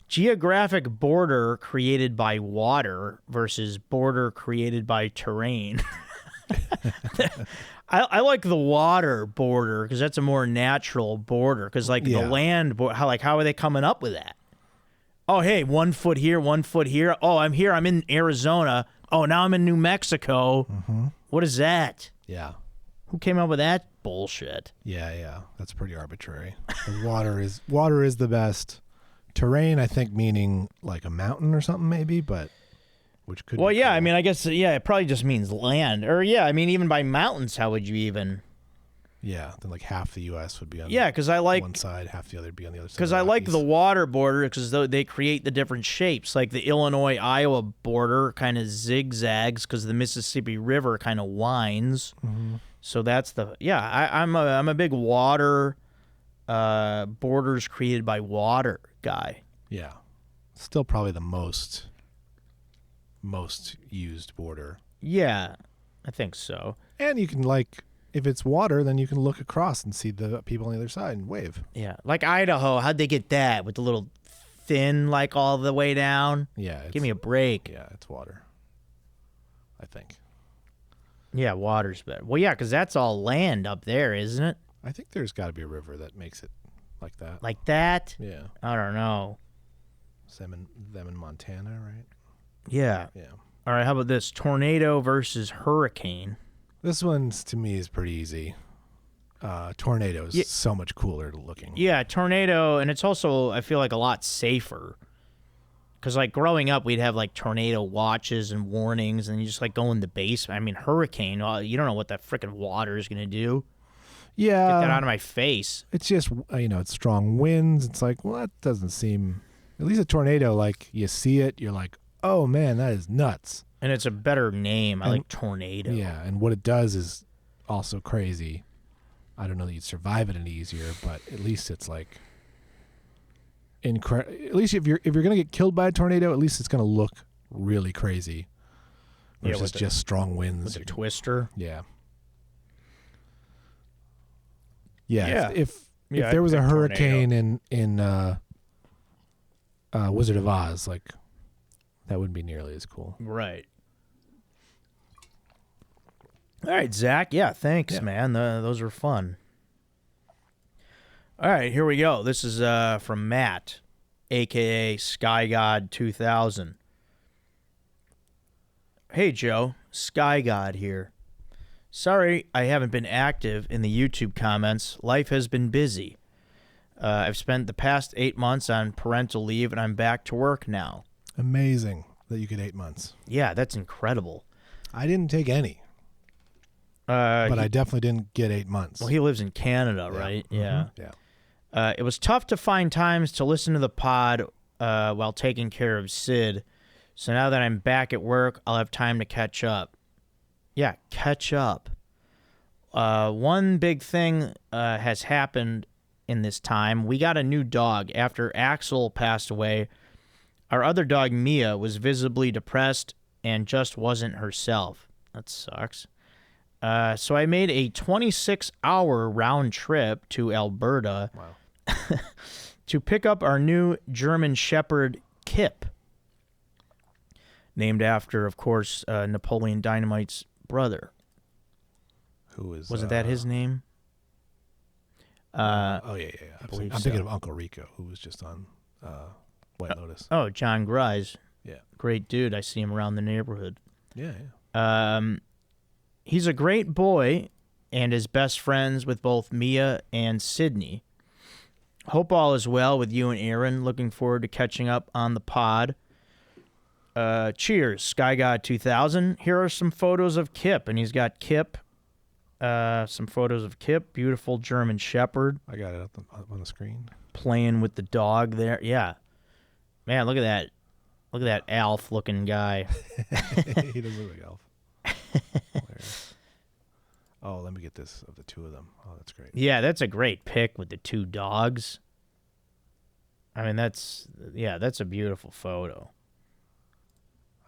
[SPEAKER 2] Geographic border created by water versus border created by terrain. I like the water border because that's a more natural border. Because the land, how are they coming up with that? Oh, hey, 1 foot here, 1 foot here. Oh, I'm here. I'm in Arizona. Oh, now I'm in New Mexico.
[SPEAKER 1] Mm-hmm.
[SPEAKER 2] What is that?
[SPEAKER 1] Yeah.
[SPEAKER 2] Who came up with that bullshit?
[SPEAKER 1] Yeah. That's pretty arbitrary. The water is the best. Terrain, I think, meaning like a mountain or something, maybe, but which could.
[SPEAKER 2] Well,
[SPEAKER 1] be
[SPEAKER 2] yeah,
[SPEAKER 1] cool.
[SPEAKER 2] I mean, I guess, it probably just means land, or I mean, even by mountains, how would you even?
[SPEAKER 1] Yeah, then like half the U.S. would be on.
[SPEAKER 2] Because I like
[SPEAKER 1] one side, half the other would be on the other side.
[SPEAKER 2] Because I like the water border because they create the different shapes, like the Illinois-Iowa border kind of zigzags because the Mississippi River kind of winds.
[SPEAKER 1] Mm-hmm.
[SPEAKER 2] So that's I'm a big water borders created by water guy.
[SPEAKER 1] Yeah, still probably the most used border.
[SPEAKER 2] Yeah, I think so.
[SPEAKER 1] And you can if it's water, then you can look across and see the people on the other side and wave.
[SPEAKER 2] Yeah, like Idaho, how'd they get that with the little fin all the way down?
[SPEAKER 1] Yeah,
[SPEAKER 2] give me a break.
[SPEAKER 1] Yeah, it's water, I think.
[SPEAKER 2] Yeah, water's better. Well, yeah, because that's all land up there, isn't it?
[SPEAKER 1] I think there's got to be a river that makes it like that.
[SPEAKER 2] Like that?
[SPEAKER 1] Yeah.
[SPEAKER 2] I don't know.
[SPEAKER 1] Them in Montana, right?
[SPEAKER 2] Yeah.
[SPEAKER 1] Yeah.
[SPEAKER 2] All right, how about this? Tornado versus hurricane.
[SPEAKER 1] This one's, to me, is pretty easy. Tornado is so much cooler looking.
[SPEAKER 2] Yeah, tornado, and it's also, I feel like, a lot safer. Because, like, growing up, we'd have, like, tornado watches and warnings, and you just, like, go in the basement. I mean, hurricane, you don't know what that freaking water is going to do.
[SPEAKER 1] Yeah.
[SPEAKER 2] Get that out of my face.
[SPEAKER 1] It's just, it's strong winds. It's like, well, that doesn't seem... At least a tornado, like, you see it, you're like, oh, man, that is nuts.
[SPEAKER 2] And it's a better name. I like tornado.
[SPEAKER 1] Yeah, and what it does is also crazy. I don't know that you'd survive it any easier, but at least it's like... At least if you're gonna get killed by a tornado, at least it's gonna look really crazy. Versus just strong winds.
[SPEAKER 2] With a twister.
[SPEAKER 1] Yeah.
[SPEAKER 2] Yeah.
[SPEAKER 1] If there was a hurricane in Wizard of Oz, like, that wouldn't be nearly as cool.
[SPEAKER 2] Right. All right, Zach. Yeah, thanks, man. Those were fun. All right, here we go. This is from Matt, a.k.a. Sky God 2000. Hey, Joe. Sky God here. Sorry I haven't been active in the YouTube comments. Life has been busy. I've spent the past 8 months on parental leave, and I'm back to work now.
[SPEAKER 1] Amazing that you get 8 months.
[SPEAKER 2] Yeah, that's incredible.
[SPEAKER 1] I didn't take any. But I definitely didn't get 8 months.
[SPEAKER 2] Well, he lives in Canada, right?
[SPEAKER 1] Mm-hmm.
[SPEAKER 2] Yeah.
[SPEAKER 1] Yeah.
[SPEAKER 2] It was tough to find times to listen to the pod while taking care of Sid. So now that I'm back at work, I'll have time to catch up. Yeah, catch up. One big thing has happened in this time. We got a new dog. After Axel passed away, our other dog, Mia, was visibly depressed and just wasn't herself. That sucks. So I made a 26-hour round trip to Alberta to pick up our new German Shepherd, Kip, named after, of course, Napoleon Dynamite's brother.
[SPEAKER 1] Who is...
[SPEAKER 2] Wasn't that his name?
[SPEAKER 1] yeah. I'm thinking of Uncle Rico, who was just on White Lotus.
[SPEAKER 2] Oh, John Grise.
[SPEAKER 1] Yeah.
[SPEAKER 2] Great dude. I see him around the neighborhood.
[SPEAKER 1] Yeah.
[SPEAKER 2] He's a great boy and is best friends with both Mia and Sydney. Hope all is well with you and Aaron. Looking forward to catching up on the pod. Cheers, Sky God 2000. Here are some photos of Kip, and he's got Kip. Some photos of Kip, beautiful German Shepherd.
[SPEAKER 1] I got it up on the screen.
[SPEAKER 2] Playing with the dog there. Yeah. Man, look at that. Look at that Alf-looking guy.
[SPEAKER 1] He doesn't look like Alf. Oh, let me get this of the two of them. Oh, that's great.
[SPEAKER 2] Yeah, that's a great pic with the two dogs. I mean, that's a beautiful photo.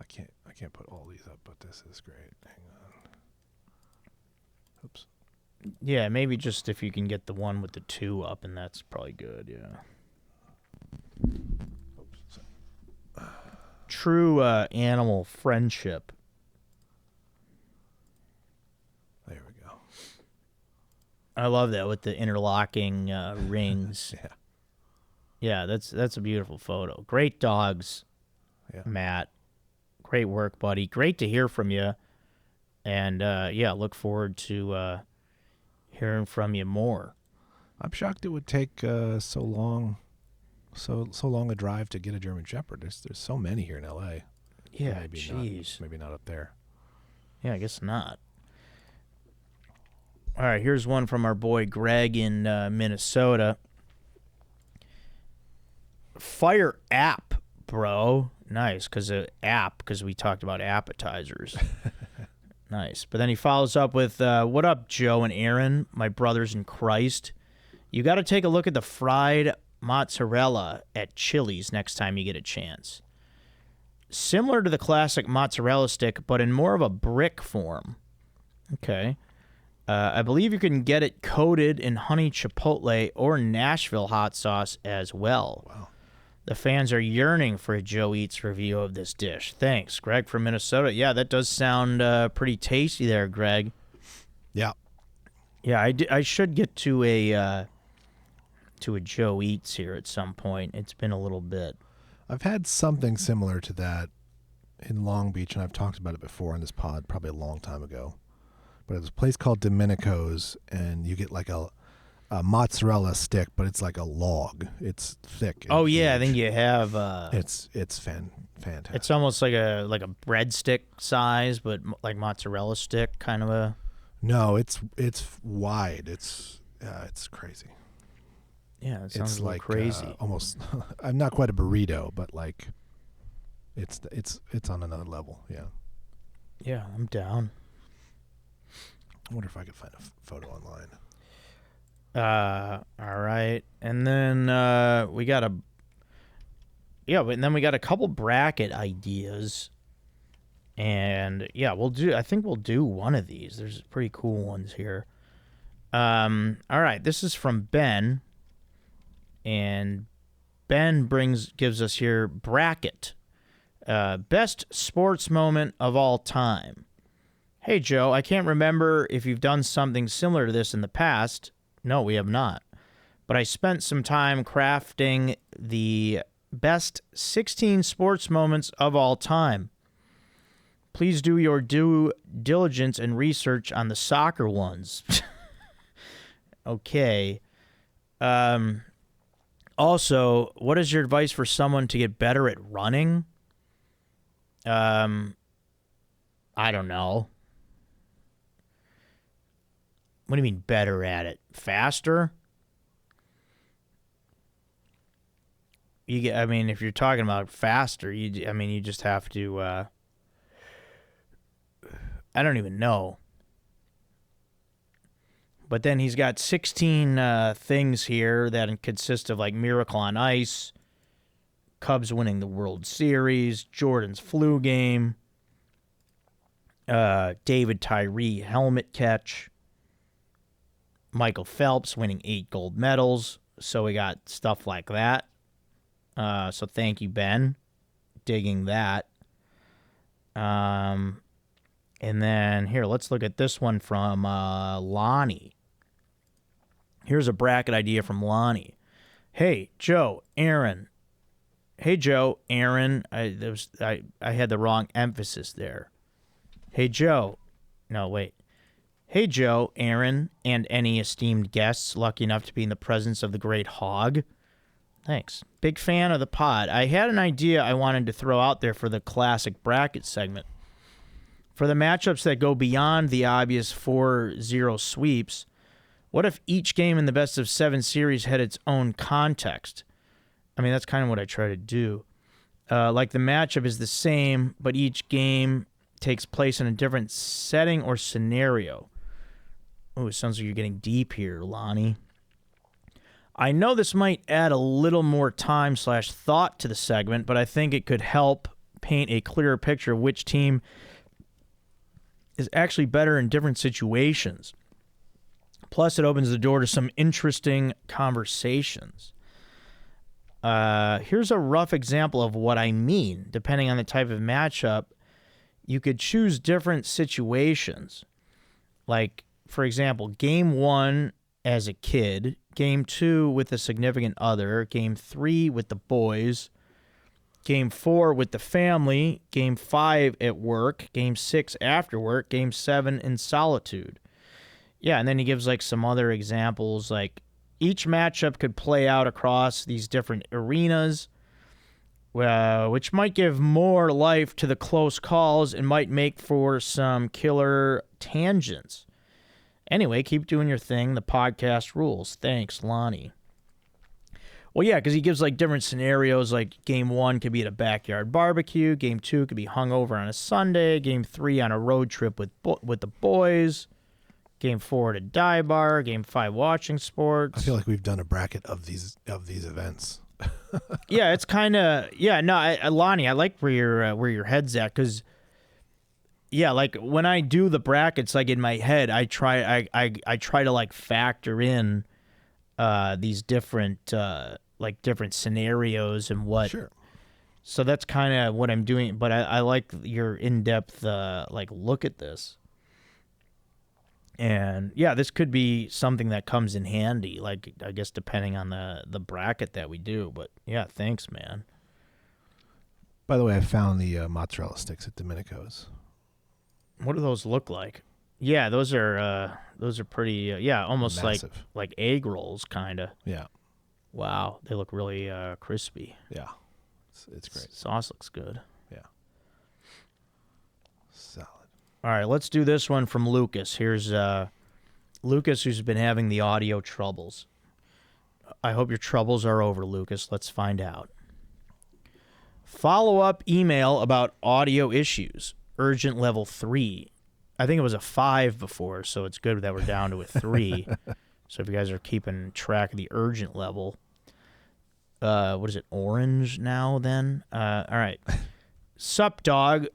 [SPEAKER 1] I can't put all these up, but this is great. Hang on. Oops.
[SPEAKER 2] Yeah, maybe just if you can get the one with the two up, and that's probably good, yeah.
[SPEAKER 1] Oops.
[SPEAKER 2] True animal friendship.
[SPEAKER 1] There we go.
[SPEAKER 2] I love that with the interlocking rings.
[SPEAKER 1] Yeah.
[SPEAKER 2] Yeah, that's a beautiful photo. Great dogs, Matt. Great work, buddy. Great to hear from you. And, look forward to hearing from you more.
[SPEAKER 1] I'm shocked it would take so long a drive to get a German Shepherd. There's so many here in L.A.
[SPEAKER 2] Yeah,
[SPEAKER 1] maybe not up there.
[SPEAKER 2] Yeah, I guess not. All right, here's one from our boy Greg in Minnesota. Fire app, bro. Nice, because we talked about appetizers. Nice. But then he follows up with, what up, Joe and Aaron, my brothers in Christ? You got to take a look at the fried mozzarella at Chili's next time you get a chance. Similar to the classic mozzarella stick, but in more of a brick form. Okay. I believe you can get it coated in honey chipotle or Nashville hot sauce as well.
[SPEAKER 1] Wow.
[SPEAKER 2] The fans are yearning for a Joe Eats review of this dish. Thanks, Greg from Minnesota. Yeah, that does sound pretty tasty there, Greg.
[SPEAKER 1] Yeah.
[SPEAKER 2] Yeah, I should get to to a Joe Eats here at some point. It's been a little bit.
[SPEAKER 1] I've had something similar to that in Long Beach, and I've talked about it before on this pod, probably a long time ago. But it's a place called Domenico's, and you get like a mozzarella stick, but it's like a log. It's thick.
[SPEAKER 2] Oh yeah,
[SPEAKER 1] huge.
[SPEAKER 2] I think you have.
[SPEAKER 1] It's fantastic.
[SPEAKER 2] It's almost like a breadstick size, but like mozzarella stick kind of a.
[SPEAKER 1] No, it's wide. It's crazy.
[SPEAKER 2] Yeah, it sounds
[SPEAKER 1] it's
[SPEAKER 2] like crazy.
[SPEAKER 1] Almost. I'm not quite a burrito, but like, it's on another level. Yeah.
[SPEAKER 2] Yeah, I'm down.
[SPEAKER 1] I wonder if I could find a photo online.
[SPEAKER 2] All right, and then we got a couple bracket ideas, and yeah, I think we'll do one of these. There's pretty cool ones here. All right, this is from Ben, and Ben gives us here bracket, best sports moment of all time. Hey Joe, I can't remember if you've done something similar to this in the past. No, we have not. But I spent some time crafting the best 16 sports moments of all time. Please do your due diligence and research on the soccer ones. Okay. Also, what is your advice for someone to get better at running? I don't know. What do you mean better at it? Faster? If you're talking about faster, you just have to. I don't even know. But then he's got 16 things here that consist of like Miracle on Ice, Cubs winning the World Series, Jordan's flu game, David Tyree helmet catch, Michael Phelps winning 8 gold medals. So we got stuff like that. So thank you, Ben. Digging that. And then here, let's look at this one from Lonnie. Here's a bracket idea from Lonnie. Hey, Joe, Aaron. Hey, Joe, Aaron. I had the wrong emphasis there. Hey, Joe. No, wait. Hey, Joe, Aaron, and any esteemed guests lucky enough to be in the presence of the great Hog. Thanks. Big fan of the pod. I had an idea I wanted to throw out there for the classic bracket segment. For the matchups that go beyond the obvious 4-0 sweeps, what if each game in the best of 7 series had its own context? I mean, that's kind of what I try to do. Like the matchup is the same, but each game takes place in a different setting or scenario. Oh, it sounds like you're getting deep here, Lonnie. I know this might add a little more time/thought to the segment, but I think it could help paint a clearer picture of which team is actually better in different situations. Plus, it opens the door to some interesting conversations. Here's a rough example of what I mean. Depending on the type of matchup, you could choose different situations. Like, for example, game 1 as a kid, game 2 with a significant other, game 3 with the boys, game 4 with the family, game 5 at work, game 6 after work, game 7 in solitude. Yeah, and then he gives like some other examples, like each matchup could play out across these different arenas, which might give more life to the close calls and might make for some killer tangents. Anyway, keep doing your thing. The podcast rules. Thanks, Lonnie. Well, yeah, because he gives like different scenarios. Like game 1 could be at a backyard barbecue. Game 2 could be hungover on a Sunday. Game 3 on a road trip with the boys. Game 4 at a dive bar. Game 5 watching sports.
[SPEAKER 1] I feel like we've done a bracket of these events.
[SPEAKER 2] Yeah, it's kind of Lonnie, I like where your head's at, because yeah, like when I do the brackets, like in my head, I try to like factor in these different different scenarios and what.
[SPEAKER 1] Sure.
[SPEAKER 2] So that's kind of what I'm doing, but I like your in-depth look at this. And yeah, this could be something that comes in handy, like I guess depending on the bracket that we do. But yeah, thanks, man.
[SPEAKER 1] By the way, I found the mozzarella sticks at Domenico's.
[SPEAKER 2] What do those look like? Yeah, those are pretty. Yeah, almost
[SPEAKER 1] Massive.
[SPEAKER 2] like egg rolls, kind of.
[SPEAKER 1] Yeah.
[SPEAKER 2] Wow, they look really crispy.
[SPEAKER 1] Yeah. It's great.
[SPEAKER 2] Sauce looks good.
[SPEAKER 1] Yeah. Salad.
[SPEAKER 2] All right, let's do this one from Lucas. Here's Lucas, who's been having the audio troubles. I hope your troubles are over, Lucas. Let's find out. Follow-up email about audio issues. Urgent level 3. I think it was a 5 before, so it's good that we're down to a 3. So if you guys are keeping track of the urgent level, what is it, orange now then? All right. Sup, dog.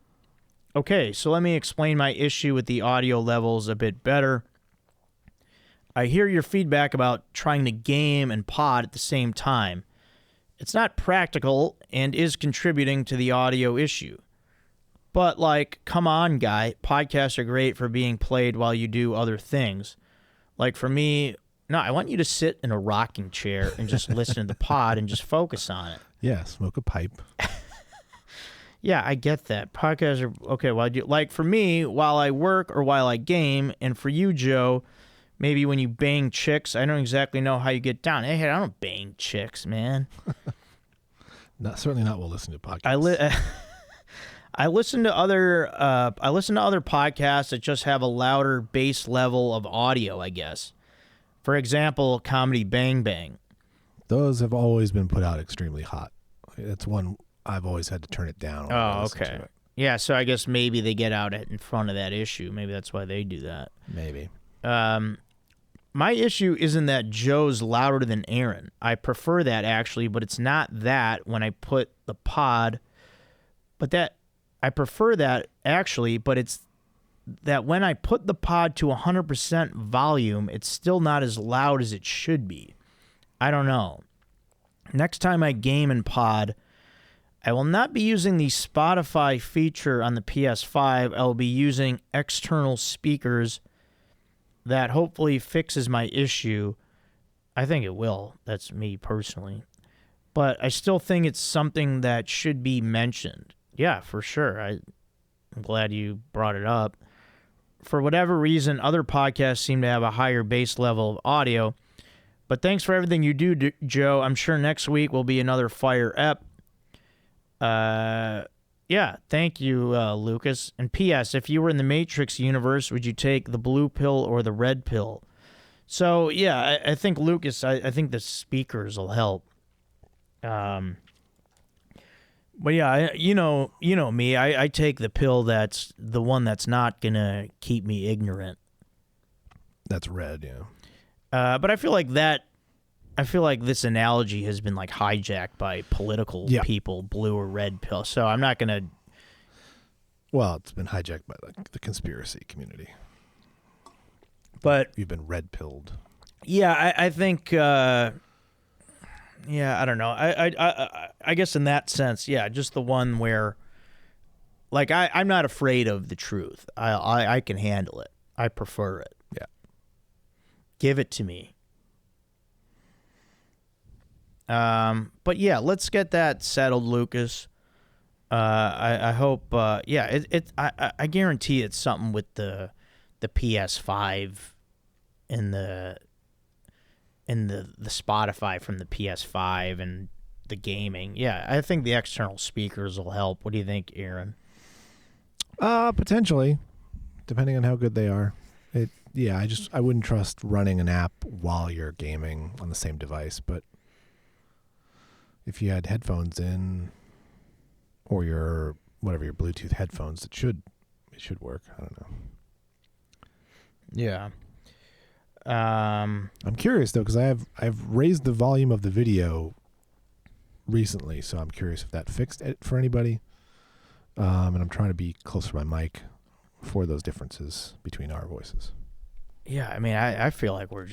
[SPEAKER 2] Okay, so let me explain my issue with the audio levels a bit better. I hear your feedback about trying to game and pod at the same time. It's not practical and is contributing to the audio issue. But, like, come on, guy. Podcasts are great for being played while you do other things. Like, for me, no, I want you to sit in a rocking chair and just listen to the pod and just focus on it.
[SPEAKER 1] Yeah, smoke a pipe.
[SPEAKER 2] Yeah, I get that. Podcasts are, okay, well, like, for me, while I work or while I game, and for you, Joe, maybe when you bang chicks, I don't exactly know how you get down. Hey, I don't bang chicks, man.
[SPEAKER 1] Certainly not while listening to podcasts.
[SPEAKER 2] I listen to other podcasts that just have a louder base level of audio, I guess. For example, Comedy Bang Bang.
[SPEAKER 1] Those have always been put out extremely hot. That's one I've always had to turn it down.
[SPEAKER 2] Oh, okay. Yeah, so I guess maybe they get out in front of that issue. Maybe that's why they do that.
[SPEAKER 1] Maybe.
[SPEAKER 2] My issue isn't that Joe's louder than Aaron. I prefer that, actually, but it's not that when I put the pod... I prefer that, actually, but it's that when I put the pod to 100% volume, it's still not as loud as it should be. I don't know. Next time I game and pod, I will not be using the Spotify feature on the PS5. I will be using external speakers. That hopefully fixes my issue. I think it will. That's me personally. But I still think it's something that should be mentioned. Yeah, for sure. I'm glad you brought it up. For whatever reason, other podcasts seem to have a higher base level of audio. But thanks for everything you do, Joe. I'm sure next week will be another fire ep. Yeah, thank you, Lucas. And P.S., if you were in the Matrix universe, would you take the blue pill or the red pill? So, yeah, I think, Lucas, I think the speakers will help. But yeah, you know me. I take the pill that's the one that's not going to keep me ignorant.
[SPEAKER 1] That's red, yeah.
[SPEAKER 2] But I feel like this analogy has been like hijacked by political people, blue or red pill. So I'm not going to.
[SPEAKER 1] Well, it's been hijacked by the conspiracy community.
[SPEAKER 2] But
[SPEAKER 1] you've been red pilled.
[SPEAKER 2] Yeah, I think. Yeah, I don't know. I guess in that sense, yeah, just the one where, like, I'm not afraid of the truth. I can handle it. I prefer it.
[SPEAKER 1] Yeah.
[SPEAKER 2] Give it to me. But yeah, let's get that settled, Lucas. I hope. Yeah, I guarantee it's something with the PS5 and the Spotify from the PS5 and the gaming. Yeah, I think the external speakers will help. What do you think, Aaron?
[SPEAKER 1] Potentially, depending on how good they are. I wouldn't trust running an app while you're gaming on the same device, but if you had headphones in or your Bluetooth headphones, it should work. I don't know.
[SPEAKER 2] Yeah.
[SPEAKER 1] I'm curious though, because I've raised the volume of the video recently, so I'm curious if that fixed it for anybody. And I'm trying to be closer to my mic for those differences between our voices.
[SPEAKER 2] Yeah, I mean, I feel like we're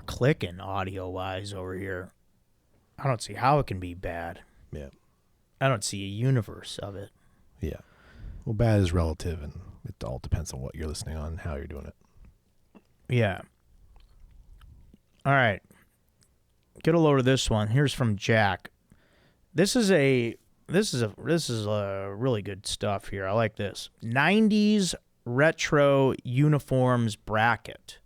[SPEAKER 2] clicking audio wise over here. I don't see how it can be bad.
[SPEAKER 1] Yeah.
[SPEAKER 2] I don't see a universe of it.
[SPEAKER 1] Yeah. Well, bad is relative, and It all depends on what you're listening on and how you're doing it.
[SPEAKER 2] Yeah. All right. Get a load of this one. Here's from Jack. This is really good stuff here. I like this. 90s retro uniforms bracket.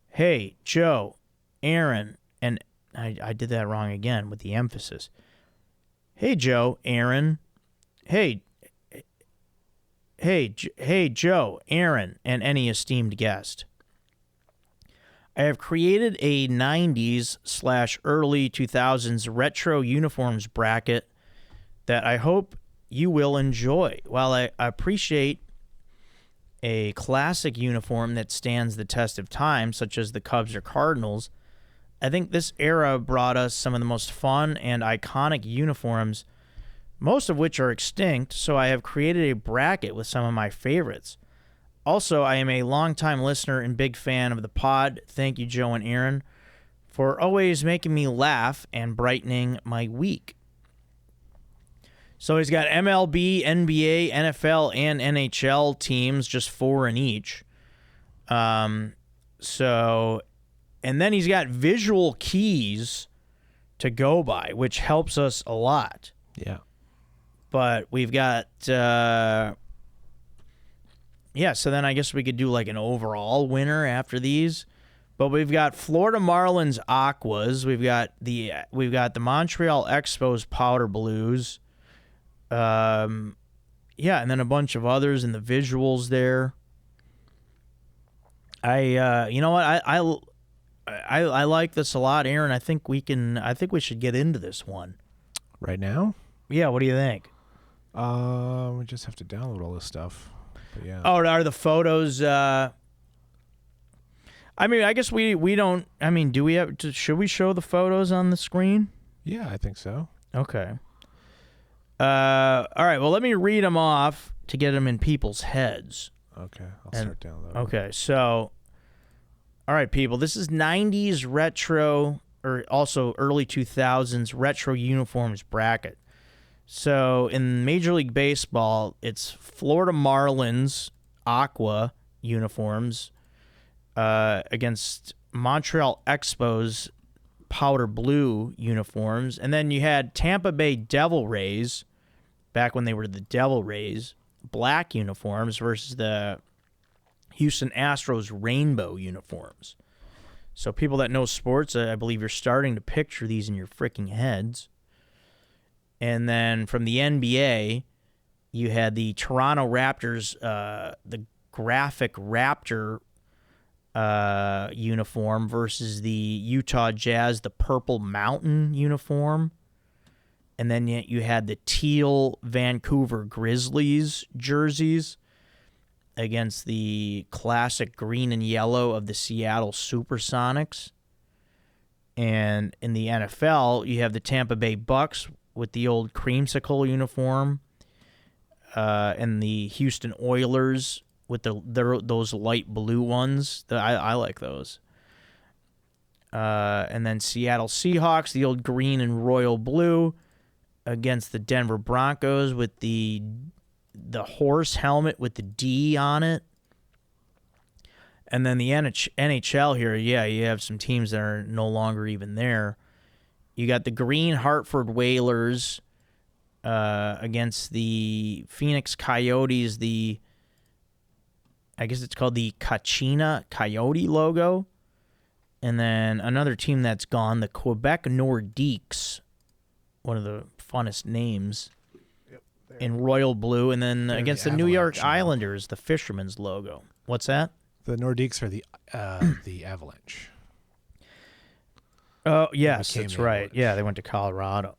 [SPEAKER 2] Hey, Joe, Aaron, and I did that wrong again with the emphasis. Hey, Joe, Aaron. Hey, Joe, Aaron, and any esteemed guest. I have created a 90s/early 2000s retro uniforms bracket that I hope you will enjoy. While I appreciate a classic uniform that stands the test of time, such as the Cubs or Cardinals, I think this era brought us some of the most fun and iconic uniforms, most of which are extinct, so I have created a bracket with some of my favorites. Also, I am a longtime listener and big fan of the pod. Thank you, Joe and Aaron, for always making me laugh and brightening my week. So he's got MLB, NBA, NFL, and NHL teams, just 4 in each. And then he's got visual keys to go by, which helps us a lot.
[SPEAKER 1] Yeah.
[SPEAKER 2] But we've got, so then I guess we could do like an overall winner after these. But we've got Florida Marlins Aquas. We've got the Montreal Expos Powder Blues. And then a bunch of others in the visuals there. You know what? I like this a lot, Aaron. I think we should get into this one.
[SPEAKER 1] Right now?
[SPEAKER 2] Yeah, what do you think?
[SPEAKER 1] We just have to download all this stuff. But yeah.
[SPEAKER 2] Oh, are the photos I mean, I guess we don't. I mean, should we show the photos on the screen?
[SPEAKER 1] Yeah, I think so.
[SPEAKER 2] Okay. All right, well, let me read them off to get them in people's heads.
[SPEAKER 1] Okay, I'll start downloading.
[SPEAKER 2] Okay, so, all right, people, this is 90s retro, or also early 2000s retro uniforms bracket. So, in Major League Baseball, it's Florida Marlins Aqua uniforms against Montreal Expos powder blue uniforms. And then you had Tampa Bay Devil Rays, back when they were the Devil Rays, black uniforms versus the Houston Astros rainbow uniforms. So people that know sports, I believe you're starting to picture these in your freaking heads. And then from the NBA, you had the Toronto Raptors, the graphic Raptor uniform versus the Utah Jazz, the Purple Mountain uniform. And then you had the teal Vancouver Grizzlies jerseys against the classic green and yellow of the Seattle Supersonics. And in the NFL, you have the Tampa Bay Bucks with the old creamsicle uniform, and the Houston Oilers with those light blue ones. I like those. And then Seattle Seahawks, the old green and royal blue, against the Denver Broncos with the horse helmet with the D on it. And then the NHL here, yeah, you have some teams that are no longer even there. You got the green Hartford Whalers against the Phoenix Coyotes, I guess it's called the Kachina Coyote logo. And then another team that's gone, the Quebec Nordiques, one of the funnest names, in royal blue. And then against the New York Islanders, the Fisherman's logo. What's that?
[SPEAKER 1] The Nordiques are the Avalanche.
[SPEAKER 2] Oh, yes, that's right. Yeah, they went to Colorado.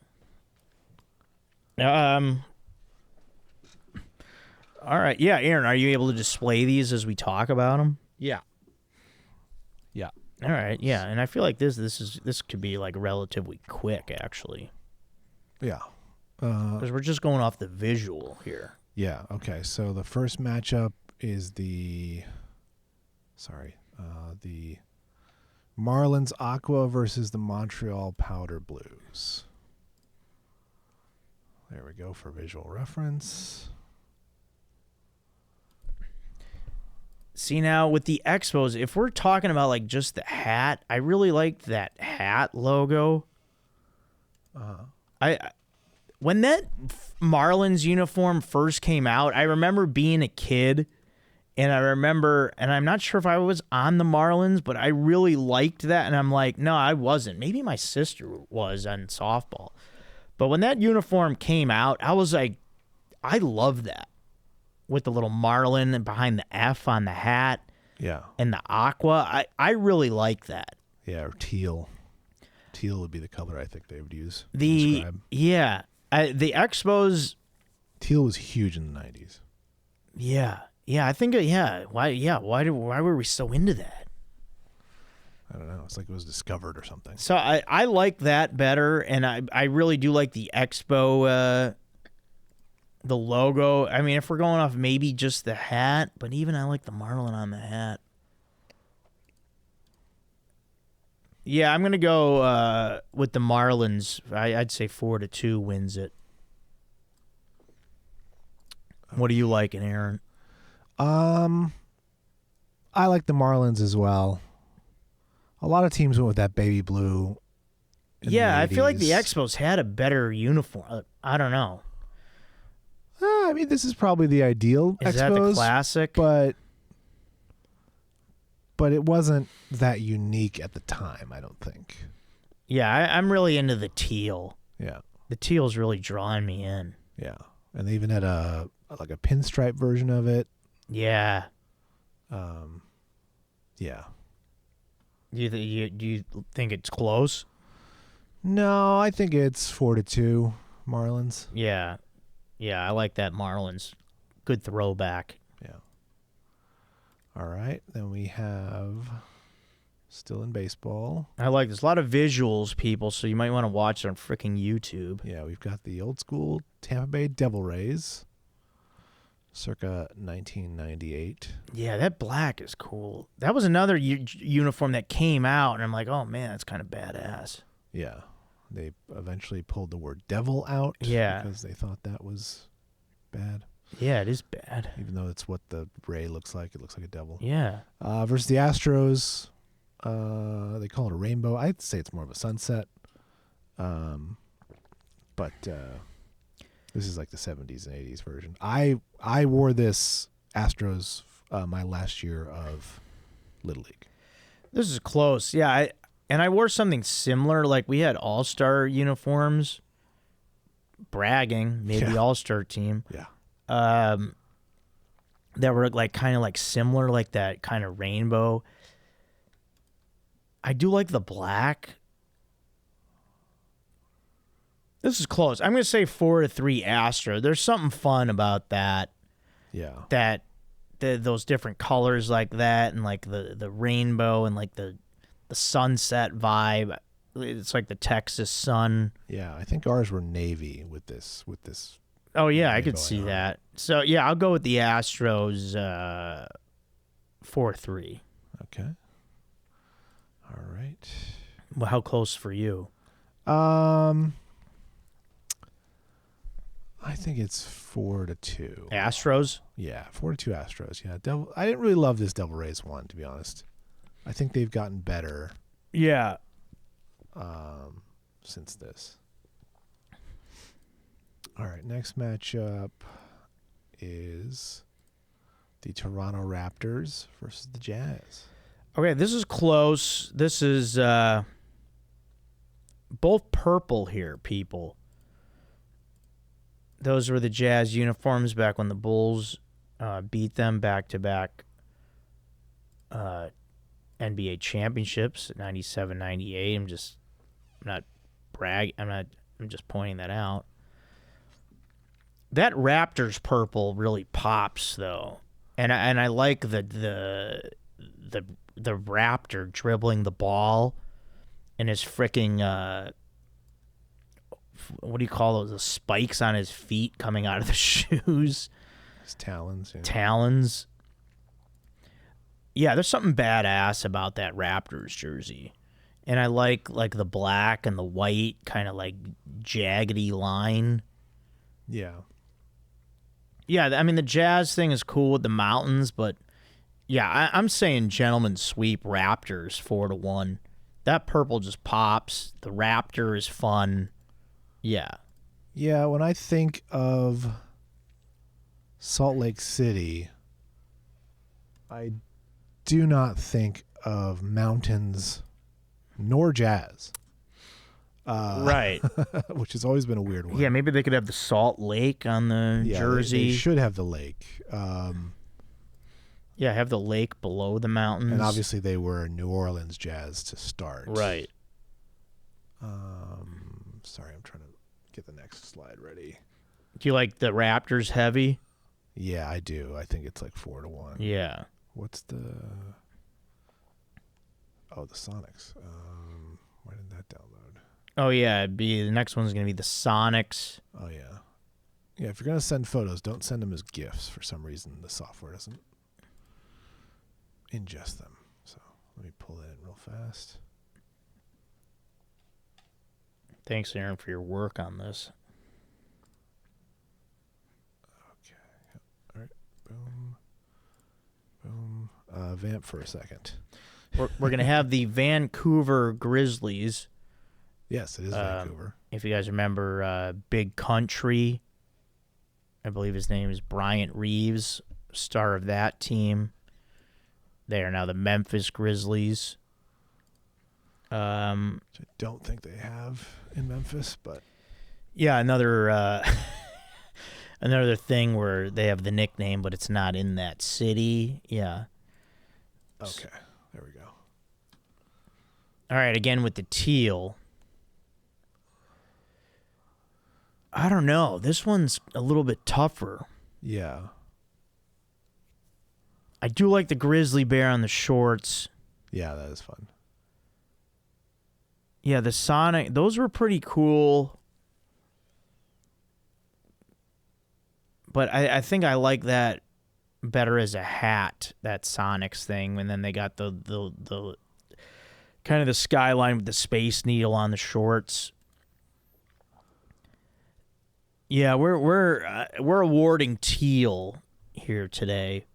[SPEAKER 2] All right. Yeah, Aaron, are you able to display these as we talk about them?
[SPEAKER 1] Yeah. Yeah.
[SPEAKER 2] All right. Yeah, and I feel like this could be like relatively quick, actually.
[SPEAKER 1] Yeah.
[SPEAKER 2] Because we're just going off the visual here.
[SPEAKER 1] Yeah. Okay. So the first matchup is the Marlins Aqua versus the Montreal Powder Blues. There we go for visual reference.
[SPEAKER 2] See, now with the Expos, if we're talking about like just the hat, I really liked that hat logo. I when that Marlins uniform first came out, I remember being a kid, and I'm not sure if I was on the Marlins, but I really liked that, and I'm like, no, I wasn't. Maybe my sister was on softball. But when that uniform came out, I was like, I love that. With the little marlin and behind the F on the hat.
[SPEAKER 1] Yeah.
[SPEAKER 2] And the aqua. I really like that.
[SPEAKER 1] Yeah, or teal. Teal would be the color I think they would use.
[SPEAKER 2] Yeah. The Expos.
[SPEAKER 1] Teal was huge in the 90s.
[SPEAKER 2] Yeah. Yeah, I think, why were we so into that?
[SPEAKER 1] I don't know. It's like it was discovered or something.
[SPEAKER 2] So I like that better, and I really do like the Expo, the logo. I mean, if we're going off maybe just the hat, but even I like the marlin on the hat. Yeah, I'm going to go with the Marlins. I'd say 4-2 wins it. What do you liking, Aaron?
[SPEAKER 1] I like the Marlins as well. A lot of teams went with that baby blue.
[SPEAKER 2] Yeah, I feel like the Expos had a better uniform. I don't know.
[SPEAKER 1] I mean, this is probably the ideal Expos.
[SPEAKER 2] Is that the classic?
[SPEAKER 1] But it wasn't that unique at the time, I don't think.
[SPEAKER 2] Yeah, I'm really into the teal.
[SPEAKER 1] Yeah.
[SPEAKER 2] The teal's really drawing me in.
[SPEAKER 1] Yeah. And they even had a pinstripe version of it.
[SPEAKER 2] Yeah.
[SPEAKER 1] Yeah.
[SPEAKER 2] Do you think it's close?
[SPEAKER 1] No, I think it's 4-2 Marlins.
[SPEAKER 2] Yeah. Yeah, I like that Marlins. Good throwback.
[SPEAKER 1] Yeah. All right. Then we have still in baseball.
[SPEAKER 2] I like there's a lot of visuals, people, so you might want to watch it on freaking YouTube.
[SPEAKER 1] Yeah, we've got the old school Tampa Bay Devil Rays, circa 1998.
[SPEAKER 2] Yeah, that black is cool. That was another uniform that came out, and I'm like, oh man, that's kind of badass.
[SPEAKER 1] Yeah. They eventually pulled the word devil out.
[SPEAKER 2] Yeah.
[SPEAKER 1] Because they thought that was bad.
[SPEAKER 2] Yeah, it is bad.
[SPEAKER 1] Even though it's what the Ray looks like. It looks like a devil.
[SPEAKER 2] Yeah.
[SPEAKER 1] Versus the Astros. They call it a rainbow. I'd say it's more of a sunset. But this is like the 70s and 80s version. I wore this Astros my last year of Little League.
[SPEAKER 2] This is close. Yeah, I wore something similar. Like we had all-star uniforms. Bragging, maybe
[SPEAKER 1] Yeah.
[SPEAKER 2] all-star team.
[SPEAKER 1] Yeah.
[SPEAKER 2] That were like kind of like similar, like that kind of rainbow. I do like the black. This is close. I'm gonna say 4-3 Astro. There's something fun about that.
[SPEAKER 1] Yeah.
[SPEAKER 2] Those different colors like that, and like the rainbow and like the sunset vibe. It's like the Texas sun.
[SPEAKER 1] Yeah, I think ours were navy with this.
[SPEAKER 2] Oh yeah, I could
[SPEAKER 1] rainbow
[SPEAKER 2] see
[SPEAKER 1] and
[SPEAKER 2] that. So yeah, I'll go with the Astros 4-3.
[SPEAKER 1] Okay. All right.
[SPEAKER 2] Well, how close for you?
[SPEAKER 1] I think it's 4-2.
[SPEAKER 2] Astros?
[SPEAKER 1] Yeah, 4-2 Astros. Yeah, I didn't really love this Devil Rays one, to be honest. I think they've gotten better.
[SPEAKER 2] Yeah.
[SPEAKER 1] Since this. All right, next matchup is the Toronto Raptors versus the Jazz.
[SPEAKER 2] Okay, this is close. This is both purple here, people. Those were the Jazz uniforms back when the Bulls beat them back-to-back NBA championships, 97, 98. I'm just pointing that out. That Raptors purple really pops though. And I like the Raptor dribbling the ball and his freaking what do you call those? The spikes on his feet coming out of the shoes.
[SPEAKER 1] His talons. Yeah.
[SPEAKER 2] Talons. Yeah, there's something badass about that Raptors jersey. And I like the black and the white kind of like jaggedy line.
[SPEAKER 1] Yeah.
[SPEAKER 2] Yeah, I mean the Jazz thing is cool with the mountains, but Yeah, I'm saying gentlemen sweep Raptors 4-1. That purple just pops. The Raptor is fun. Yeah.
[SPEAKER 1] Yeah, when I think of Salt Lake City, I do not think of mountains nor jazz.
[SPEAKER 2] Right.
[SPEAKER 1] Which has always been a weird one.
[SPEAKER 2] Yeah, maybe they could have the Salt Lake on the jersey.
[SPEAKER 1] They should have the lake.
[SPEAKER 2] Yeah, have the lake below the mountains.
[SPEAKER 1] And obviously they were New Orleans Jazz to start.
[SPEAKER 2] Right.
[SPEAKER 1] Sorry, I'm trying to get the next slide ready.
[SPEAKER 2] Do you like the Raptors heavy?
[SPEAKER 1] Yeah, I do. I think it's like 4-1.
[SPEAKER 2] Yeah.
[SPEAKER 1] What's the... Oh, the Sonics. Why didn't that download?
[SPEAKER 2] Oh, yeah. The next one's going to be the Sonics.
[SPEAKER 1] Oh, yeah. Yeah, if you're going to send photos, don't send them as GIFs. For some reason, the software doesn't ingest them. So let me pull that in real fast.
[SPEAKER 2] Thanks, Aaron, for your work on this.
[SPEAKER 1] Okay. All right. Boom. Boom. Vamp for a second.
[SPEAKER 2] We're going to have the Vancouver Grizzlies.
[SPEAKER 1] Yes, it is Vancouver.
[SPEAKER 2] If you guys remember Big Country, I believe his name is Bryant Reeves, star of that team. They are now the Memphis Grizzlies.
[SPEAKER 1] Which I don't think they have in Memphis, but
[SPEAKER 2] yeah, another another thing where they have the nickname, but it's not in that city. Yeah.
[SPEAKER 1] Okay, there we go.
[SPEAKER 2] All right, again with the teal. I don't know. This one's a little bit tougher.
[SPEAKER 1] Yeah.
[SPEAKER 2] I do like the grizzly bear on the shorts.
[SPEAKER 1] Yeah, that is fun.
[SPEAKER 2] Yeah, the Sonic, those were pretty cool. But I think I like that better as a hat, that Sonics thing. And then they got the kind of the skyline with the Space Needle on the shorts. Yeah, we're awarding teal here today.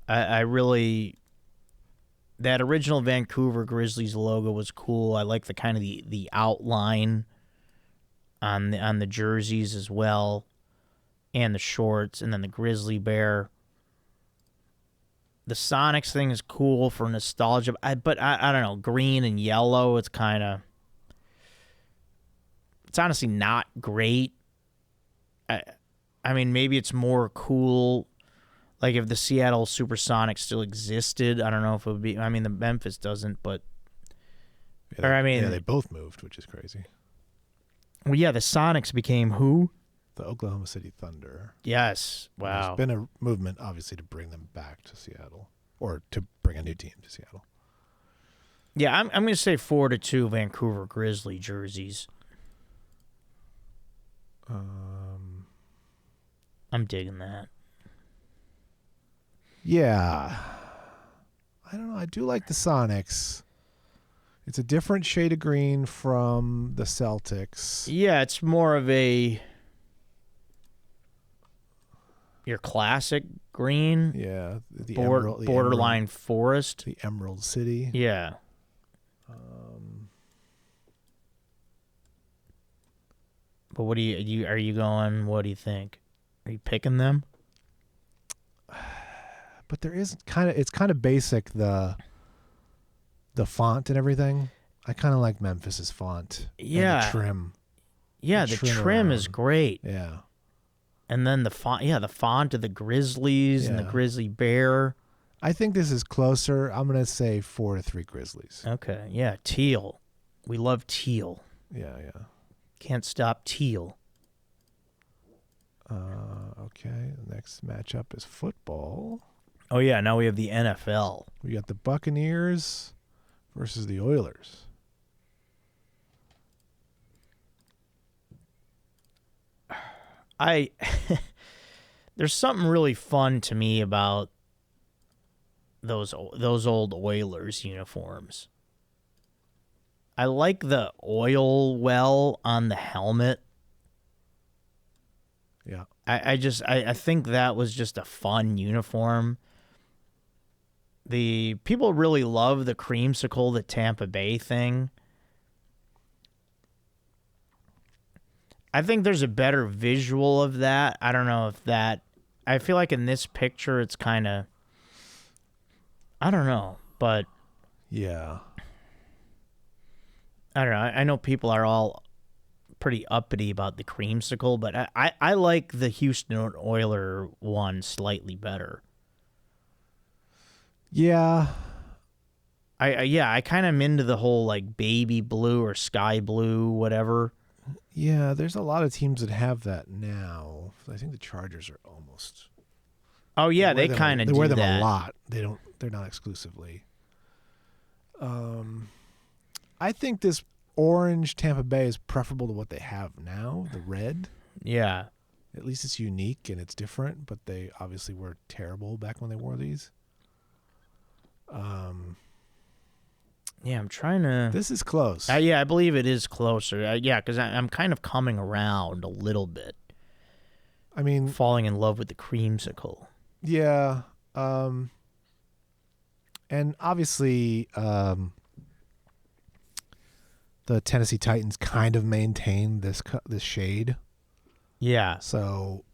[SPEAKER 2] I really, that original Vancouver Grizzlies logo was cool. I like the kind of the outline on the jerseys as well, and the shorts, and then the grizzly bear. The Sonics thing is cool for nostalgia, but I don't know, green and yellow. It's honestly not great. I mean, maybe it's more cool. Like if the Seattle Supersonics still existed, I don't know if it would be. I mean, the Memphis doesn't, but
[SPEAKER 1] Yeah, they both moved, which is crazy.
[SPEAKER 2] Well, yeah, the Sonics became who?
[SPEAKER 1] The Oklahoma City Thunder.
[SPEAKER 2] Yes. Wow.
[SPEAKER 1] There's been a movement, obviously, to bring them back to Seattle, or to bring a new team to Seattle.
[SPEAKER 2] Yeah, I'm going to say 4-2 Vancouver Grizzly jerseys. I'm digging that.
[SPEAKER 1] Yeah. I don't know. I do like the Sonics. It's a different shade of green from the Celtics.
[SPEAKER 2] Yeah, it's more of your classic green.
[SPEAKER 1] Yeah. The
[SPEAKER 2] borderline forest.
[SPEAKER 1] The Emerald City.
[SPEAKER 2] Yeah. But what are you going? What do you think? Are you picking them?
[SPEAKER 1] But there is it's kind of basic, the font and everything. I kind of like Memphis's font.
[SPEAKER 2] Yeah.
[SPEAKER 1] And the trim.
[SPEAKER 2] Yeah, the trim is great.
[SPEAKER 1] Yeah.
[SPEAKER 2] And then the font of the Grizzlies and the Grizzly Bear.
[SPEAKER 1] I think this is closer. I'm going to say 4-3 Grizzlies.
[SPEAKER 2] Okay. Yeah, teal. We love teal.
[SPEAKER 1] Yeah.
[SPEAKER 2] Can't stop teal.
[SPEAKER 1] Okay. The next matchup is football.
[SPEAKER 2] Oh, yeah. Now we have the NFL.
[SPEAKER 1] We got the Buccaneers versus the Oilers.
[SPEAKER 2] There's something really fun to me about those old Oilers uniforms. I like the oil well on the helmet.
[SPEAKER 1] Yeah.
[SPEAKER 2] I think that was just a fun uniform. The people really love the creamsicle, the Tampa Bay thing. I think there's a better visual of that. I don't know if that... I feel like in this picture, it's kind of... I don't know, but...
[SPEAKER 1] Yeah.
[SPEAKER 2] I don't know. I know people are all pretty uppity about the creamsicle, but I like the Houston Oiler one slightly better.
[SPEAKER 1] Yeah.
[SPEAKER 2] I kind of am into the whole like baby blue or sky blue, whatever.
[SPEAKER 1] Yeah, there's a lot of teams that have that now. I think the Chargers are almost.
[SPEAKER 2] Oh yeah, they kind of do
[SPEAKER 1] wear them
[SPEAKER 2] that.
[SPEAKER 1] a lot. They're not exclusively. I think this orange Tampa Bay is preferable to what they have now, the red.
[SPEAKER 2] Yeah.
[SPEAKER 1] At least it's unique and it's different, but they obviously were terrible back when they wore these.
[SPEAKER 2] Yeah, I'm trying to...
[SPEAKER 1] This is close.
[SPEAKER 2] Yeah, I believe it is closer. Yeah, because I'm kind of coming around a little bit.
[SPEAKER 1] I mean...
[SPEAKER 2] Falling in love with the creamsicle.
[SPEAKER 1] Yeah. And obviously, the Tennessee Titans kind of maintain this shade.
[SPEAKER 2] Yeah.
[SPEAKER 1] So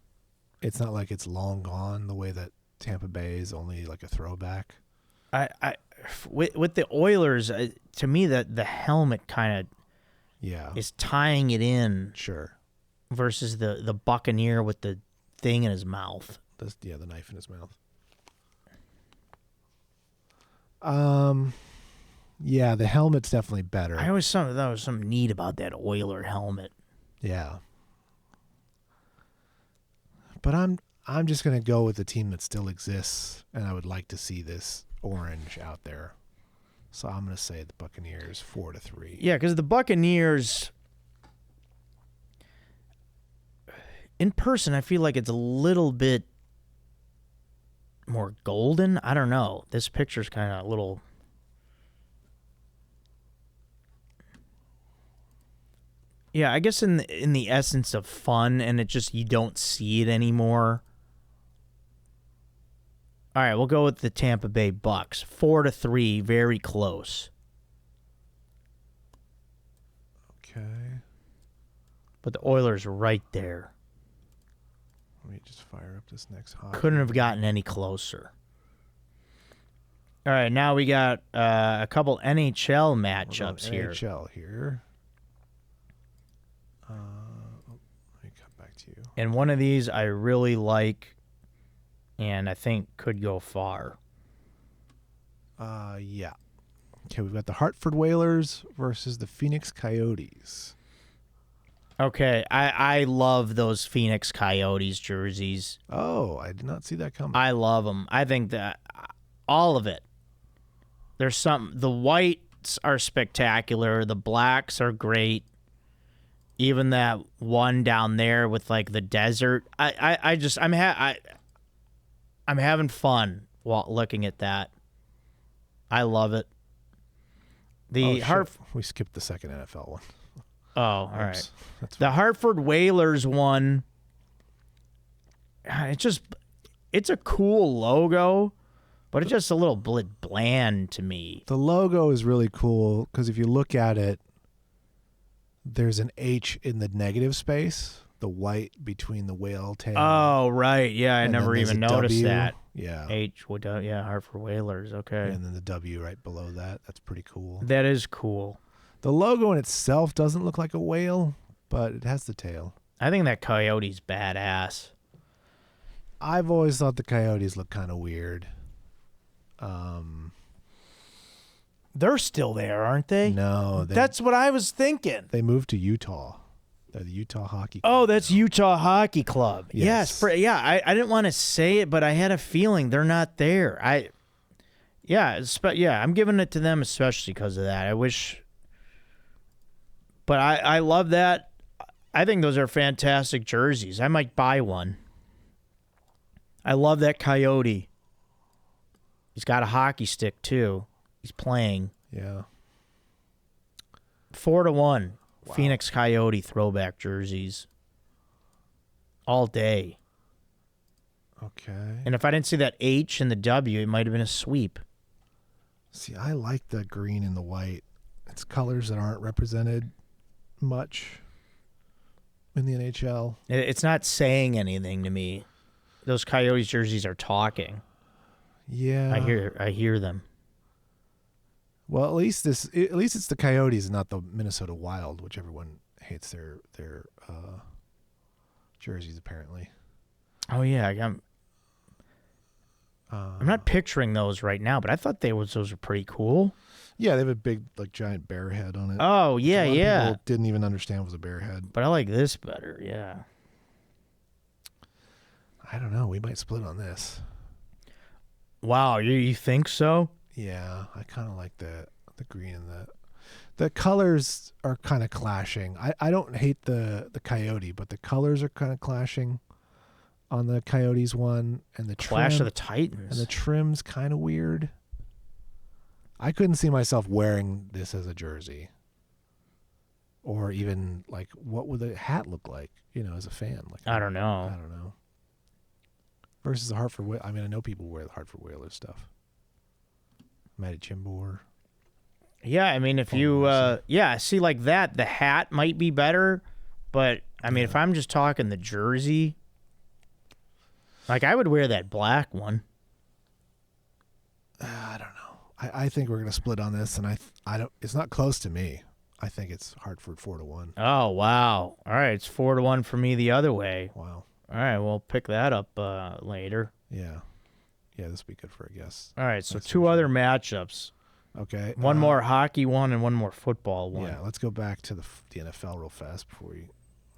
[SPEAKER 1] it's not like it's long gone the way that Tampa Bay is only like a throwback.
[SPEAKER 2] With the Oilers, to me, the helmet kind of is tying it in.
[SPEAKER 1] Sure.
[SPEAKER 2] Versus the Buccaneer with the thing in his mouth.
[SPEAKER 1] The knife in his mouth. Yeah, the helmet's definitely better.
[SPEAKER 2] I always thought that was something neat about that Oiler helmet.
[SPEAKER 1] Yeah. But I'm just gonna go with the team that still exists, and I would like to see this orange out there. So I'm gonna say the Buccaneers 4-3.
[SPEAKER 2] Yeah, because the Buccaneers in person, I feel like it's a little bit more golden. I don't know. This picture's kind of a little. Yeah, I guess in the essence of fun, and it just you don't see it anymore. All right, we'll go with the Tampa Bay Bucks. 4-3, very close.
[SPEAKER 1] Okay.
[SPEAKER 2] But the Oilers are right there.
[SPEAKER 1] Let me just fire up this next hockey.
[SPEAKER 2] Couldn't have gotten any closer. All right, now we got a couple NHL matchups here.
[SPEAKER 1] NHL here. Let me come back to you.
[SPEAKER 2] And one of these I really like, and I think could go far.
[SPEAKER 1] Yeah. Okay, we've got the Hartford Whalers versus the Phoenix Coyotes.
[SPEAKER 2] Okay, I love those Phoenix Coyotes jerseys.
[SPEAKER 1] Oh, I did not see that coming.
[SPEAKER 2] I love them. I think that all of it. There's some. The whites are spectacular. The blacks are great. Even that one down there with like the desert. I'm having fun while looking at that. I love it.
[SPEAKER 1] We skipped the second NFL one.
[SPEAKER 2] Oh, all right. The Hartford Whalers one. It's a cool logo, but it's just a little bland to me.
[SPEAKER 1] The logo is really cool because if you look at it, there's an H in the negative space, the white between the whale tail.
[SPEAKER 2] Oh, right. Yeah, I never even noticed that.
[SPEAKER 1] Yeah.
[SPEAKER 2] Hartford Whalers. Okay.
[SPEAKER 1] And then the W right below that. That's pretty cool.
[SPEAKER 2] That is cool.
[SPEAKER 1] The logo in itself doesn't look like a whale, but it has the tail.
[SPEAKER 2] I think that coyote's badass.
[SPEAKER 1] I've always thought the Coyotes look kind of weird.
[SPEAKER 2] They're still there, aren't they?
[SPEAKER 1] No.
[SPEAKER 2] That's what I was thinking.
[SPEAKER 1] They moved to Utah. They're the Utah Hockey Club.
[SPEAKER 2] Oh, that's Utah Hockey Club.
[SPEAKER 1] Yes.
[SPEAKER 2] I didn't want to say it, but I had a feeling they're not there. I'm giving it to them especially because of that. I wish... But I love that. I think those are fantastic jerseys. I might buy one. I love that Coyote. He's got a hockey stick, too. He's playing.
[SPEAKER 1] Yeah.
[SPEAKER 2] 4-1.
[SPEAKER 1] Wow.
[SPEAKER 2] Phoenix Coyote throwback jerseys. All day.
[SPEAKER 1] Okay.
[SPEAKER 2] And if I didn't see that H and the W, it might have been a sweep.
[SPEAKER 1] See, I like the green and the white. It's colors that aren't represented much in the NHL.
[SPEAKER 2] It's not saying anything to me. Those Coyotes jerseys are talking.
[SPEAKER 1] Yeah.
[SPEAKER 2] I hear them.
[SPEAKER 1] Well, at least it's the Coyotes and not the Minnesota Wild, which everyone hates their jerseys apparently.
[SPEAKER 2] Oh yeah, I'm not picturing those right now, but I thought those were pretty cool.
[SPEAKER 1] Yeah, they have a big like giant bear head on it.
[SPEAKER 2] Oh yeah,
[SPEAKER 1] A lot of
[SPEAKER 2] yeah.
[SPEAKER 1] people didn't even understand was a bear head.
[SPEAKER 2] But I like this better. Yeah.
[SPEAKER 1] I don't know. We might split on this.
[SPEAKER 2] Wow, you think so?
[SPEAKER 1] Yeah, I kind of like the green and the colors are kind of clashing. I don't hate the Coyote, but the colors are kind of clashing on the Coyotes one, and the
[SPEAKER 2] Clash
[SPEAKER 1] trim,
[SPEAKER 2] of the Titans.
[SPEAKER 1] and the trim's kind of weird. I couldn't see myself wearing this as a jersey, or even like what would the hat look like? As a fan, like
[SPEAKER 2] I don't know.
[SPEAKER 1] I don't know. Versus the Hartford. I mean, I know people wear the Hartford Whalers stuff. Matty Chimbor.
[SPEAKER 2] Yeah, I mean, if you, see, like that, the hat might be better, but I mean, if I'm just talking the jersey, like I would wear that black one.
[SPEAKER 1] I don't know. I think we're gonna split on this, and I don't. It's not close to me. I think it's Hartford 4-1.
[SPEAKER 2] Oh wow! All right, it's 4-1 for me the other way.
[SPEAKER 1] Wow.
[SPEAKER 2] All right, we'll pick that up later.
[SPEAKER 1] Yeah, this would be good for a guess.
[SPEAKER 2] All right, so
[SPEAKER 1] That's
[SPEAKER 2] two
[SPEAKER 1] for
[SPEAKER 2] other
[SPEAKER 1] sure.
[SPEAKER 2] matchups.
[SPEAKER 1] Okay.
[SPEAKER 2] One more hockey one and one more football one.
[SPEAKER 1] Yeah, let's go back to the NFL real fast before we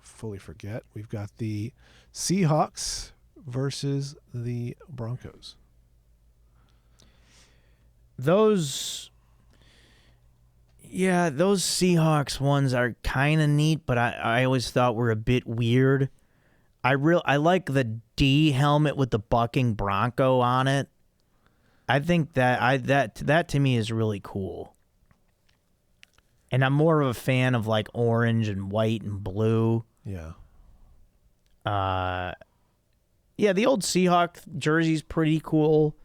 [SPEAKER 1] fully forget. We've got the Seahawks versus the Broncos.
[SPEAKER 2] Those Seahawks ones are kind of neat, but I always thought were a bit weird. I like the D helmet with the bucking Bronco on it. I think that to me is really cool. And I'm more of a fan of like orange and white and blue.
[SPEAKER 1] Yeah.
[SPEAKER 2] The old Seahawk jersey's pretty cool.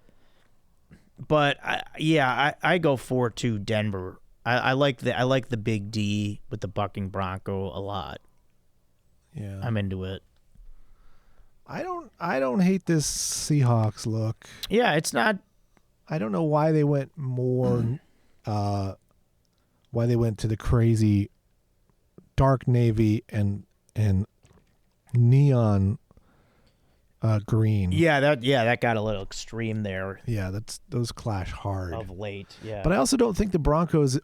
[SPEAKER 2] But I go 4-2 Denver. I like the big D with the bucking Bronco a lot.
[SPEAKER 1] Yeah.
[SPEAKER 2] I'm into it.
[SPEAKER 1] I don't hate this Seahawks look.
[SPEAKER 2] Yeah, it's not.
[SPEAKER 1] I don't know why they went why they went to the crazy dark navy and neon green.
[SPEAKER 2] Yeah, that got a little extreme there.
[SPEAKER 1] Yeah, those clash hard
[SPEAKER 2] of late. Yeah,
[SPEAKER 1] but I also don't think the Broncos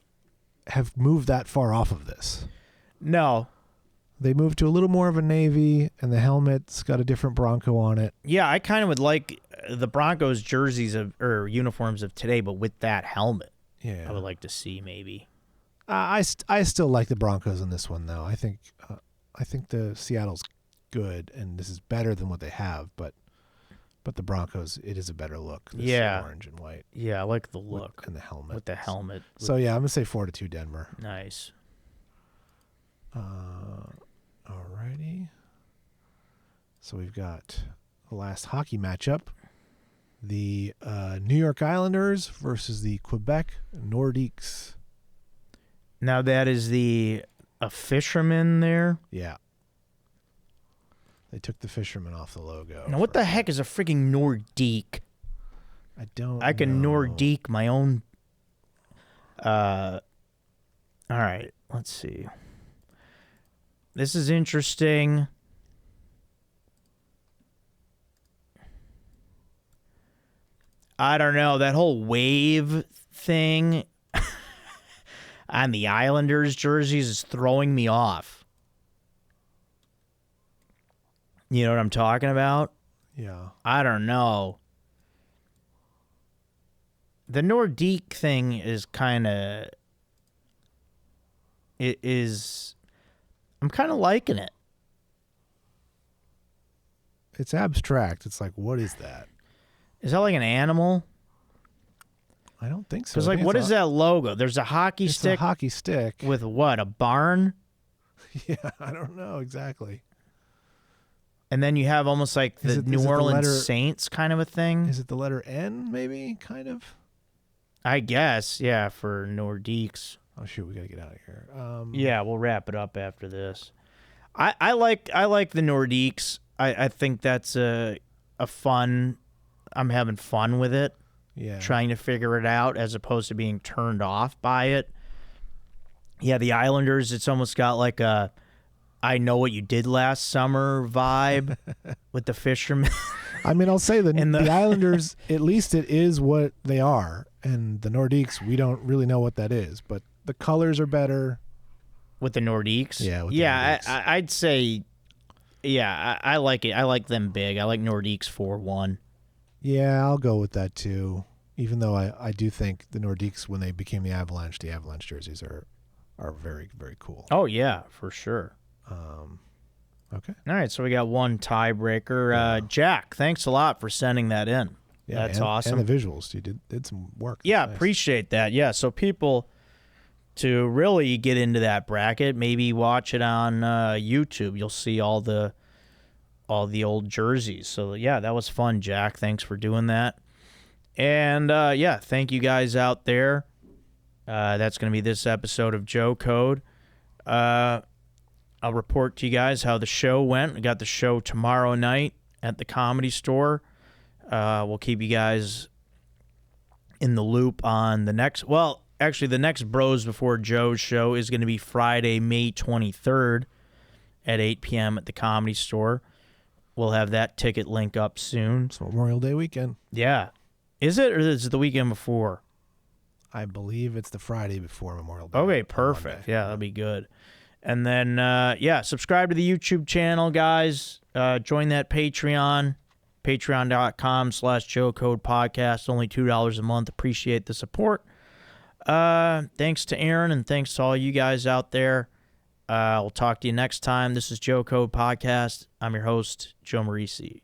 [SPEAKER 1] have moved that far off of this.
[SPEAKER 2] No,
[SPEAKER 1] they moved to a little more of a navy, and the helmet's got a different Bronco on it.
[SPEAKER 2] Yeah, I kind of would like the Broncos jerseys or uniforms of today, but with that helmet.
[SPEAKER 1] Yeah,
[SPEAKER 2] I would like to see maybe.
[SPEAKER 1] I still like the Broncos in this one though. I think the Seattle's good, and this is better than what they have, but the Broncos, it is a better look. This orange and white.
[SPEAKER 2] Yeah, I like the look
[SPEAKER 1] and the helmet.
[SPEAKER 2] With the helmet.
[SPEAKER 1] So yeah, I'm gonna say 4-2 Denver.
[SPEAKER 2] Nice.
[SPEAKER 1] Alrighty. So we've got the last hockey matchup: the New York Islanders versus the Quebec Nordiques.
[SPEAKER 2] Now that is a fisherman there.
[SPEAKER 1] Yeah. They took the fisherman off the logo.
[SPEAKER 2] Now what the heck is a freaking Nordique? I can
[SPEAKER 1] know.
[SPEAKER 2] Nordique my own. All right, let's see. This is interesting. I don't know. That whole wave thing on the Islanders jerseys is throwing me off. You know what I'm talking about?
[SPEAKER 1] Yeah.
[SPEAKER 2] I don't know. The Nordique thing is kind of... I'm kind of liking it.
[SPEAKER 1] It's abstract. It's like, what is that?
[SPEAKER 2] Is that like an animal?
[SPEAKER 1] I don't think so.
[SPEAKER 2] Because, like, what is that logo? There's a hockey stick.
[SPEAKER 1] It's a hockey stick.
[SPEAKER 2] With what? A barn?
[SPEAKER 1] Yeah, I don't know exactly.
[SPEAKER 2] And then you have almost like the New Orleans Saints kind of a thing.
[SPEAKER 1] Is it the letter N, maybe? Kind of?
[SPEAKER 2] I guess, yeah, for Nordiques.
[SPEAKER 1] Oh shoot, we gotta get out of here.
[SPEAKER 2] Yeah, we'll wrap it up after this. I like the Nordiques. I think that's a fun. I'm having fun with it,
[SPEAKER 1] yeah.
[SPEAKER 2] trying to figure it out as opposed to being turned off by it. Yeah, the Islanders. It's almost got like a I know what you did last summer vibe with the fishermen.
[SPEAKER 1] I mean, I'll say the Islanders. At least it is what they are, and the Nordiques. We don't really know what that is, but the colors are better.
[SPEAKER 2] With the Nordiques?
[SPEAKER 1] Yeah. With
[SPEAKER 2] yeah,
[SPEAKER 1] the Nordiques.
[SPEAKER 2] I'd say, yeah, I like it. I like them big. I like Nordiques 4-1.
[SPEAKER 1] Yeah, I'll go with that too. Even though I do think the Nordiques, when they became the Avalanche jerseys are very, very cool.
[SPEAKER 2] Oh, yeah, for sure.
[SPEAKER 1] Okay.
[SPEAKER 2] All right, so we got one tiebreaker. Jack, thanks a lot for sending that in.
[SPEAKER 1] Yeah,
[SPEAKER 2] That's awesome.
[SPEAKER 1] And the visuals. You did some work. That's
[SPEAKER 2] yeah,
[SPEAKER 1] nice.
[SPEAKER 2] Appreciate that. Yeah, so people, to really get into that bracket, maybe watch it on YouTube. You'll see all the old jerseys. So yeah, that was fun, Jack. Thanks for doing that. And yeah, thank you guys out there. That's going to be this episode of Joe Code. I'll report to you guys how the show went. We got the show tomorrow night at the Comedy Store. We'll keep you guys in the loop on the next. Well, actually, the next Bros Before Joe's show is going to be Friday, May 23rd at 8 p.m. at the Comedy Store. We'll have that ticket link up soon.
[SPEAKER 1] It's Memorial Day weekend.
[SPEAKER 2] Yeah. Is it, or is it the weekend before?
[SPEAKER 1] I believe it's the Friday before Memorial Day.
[SPEAKER 2] Okay, perfect. Yeah, that'll be good. And then, yeah, subscribe to the YouTube channel, guys. Join that Patreon, patreon.com/Joe Code Podcast. Only $2 a month. Appreciate the support. Thanks to Aaron, and thanks to all you guys out there. We'll talk to you next time. This is Joe Code Podcast. I'm your host, Joe Marrese.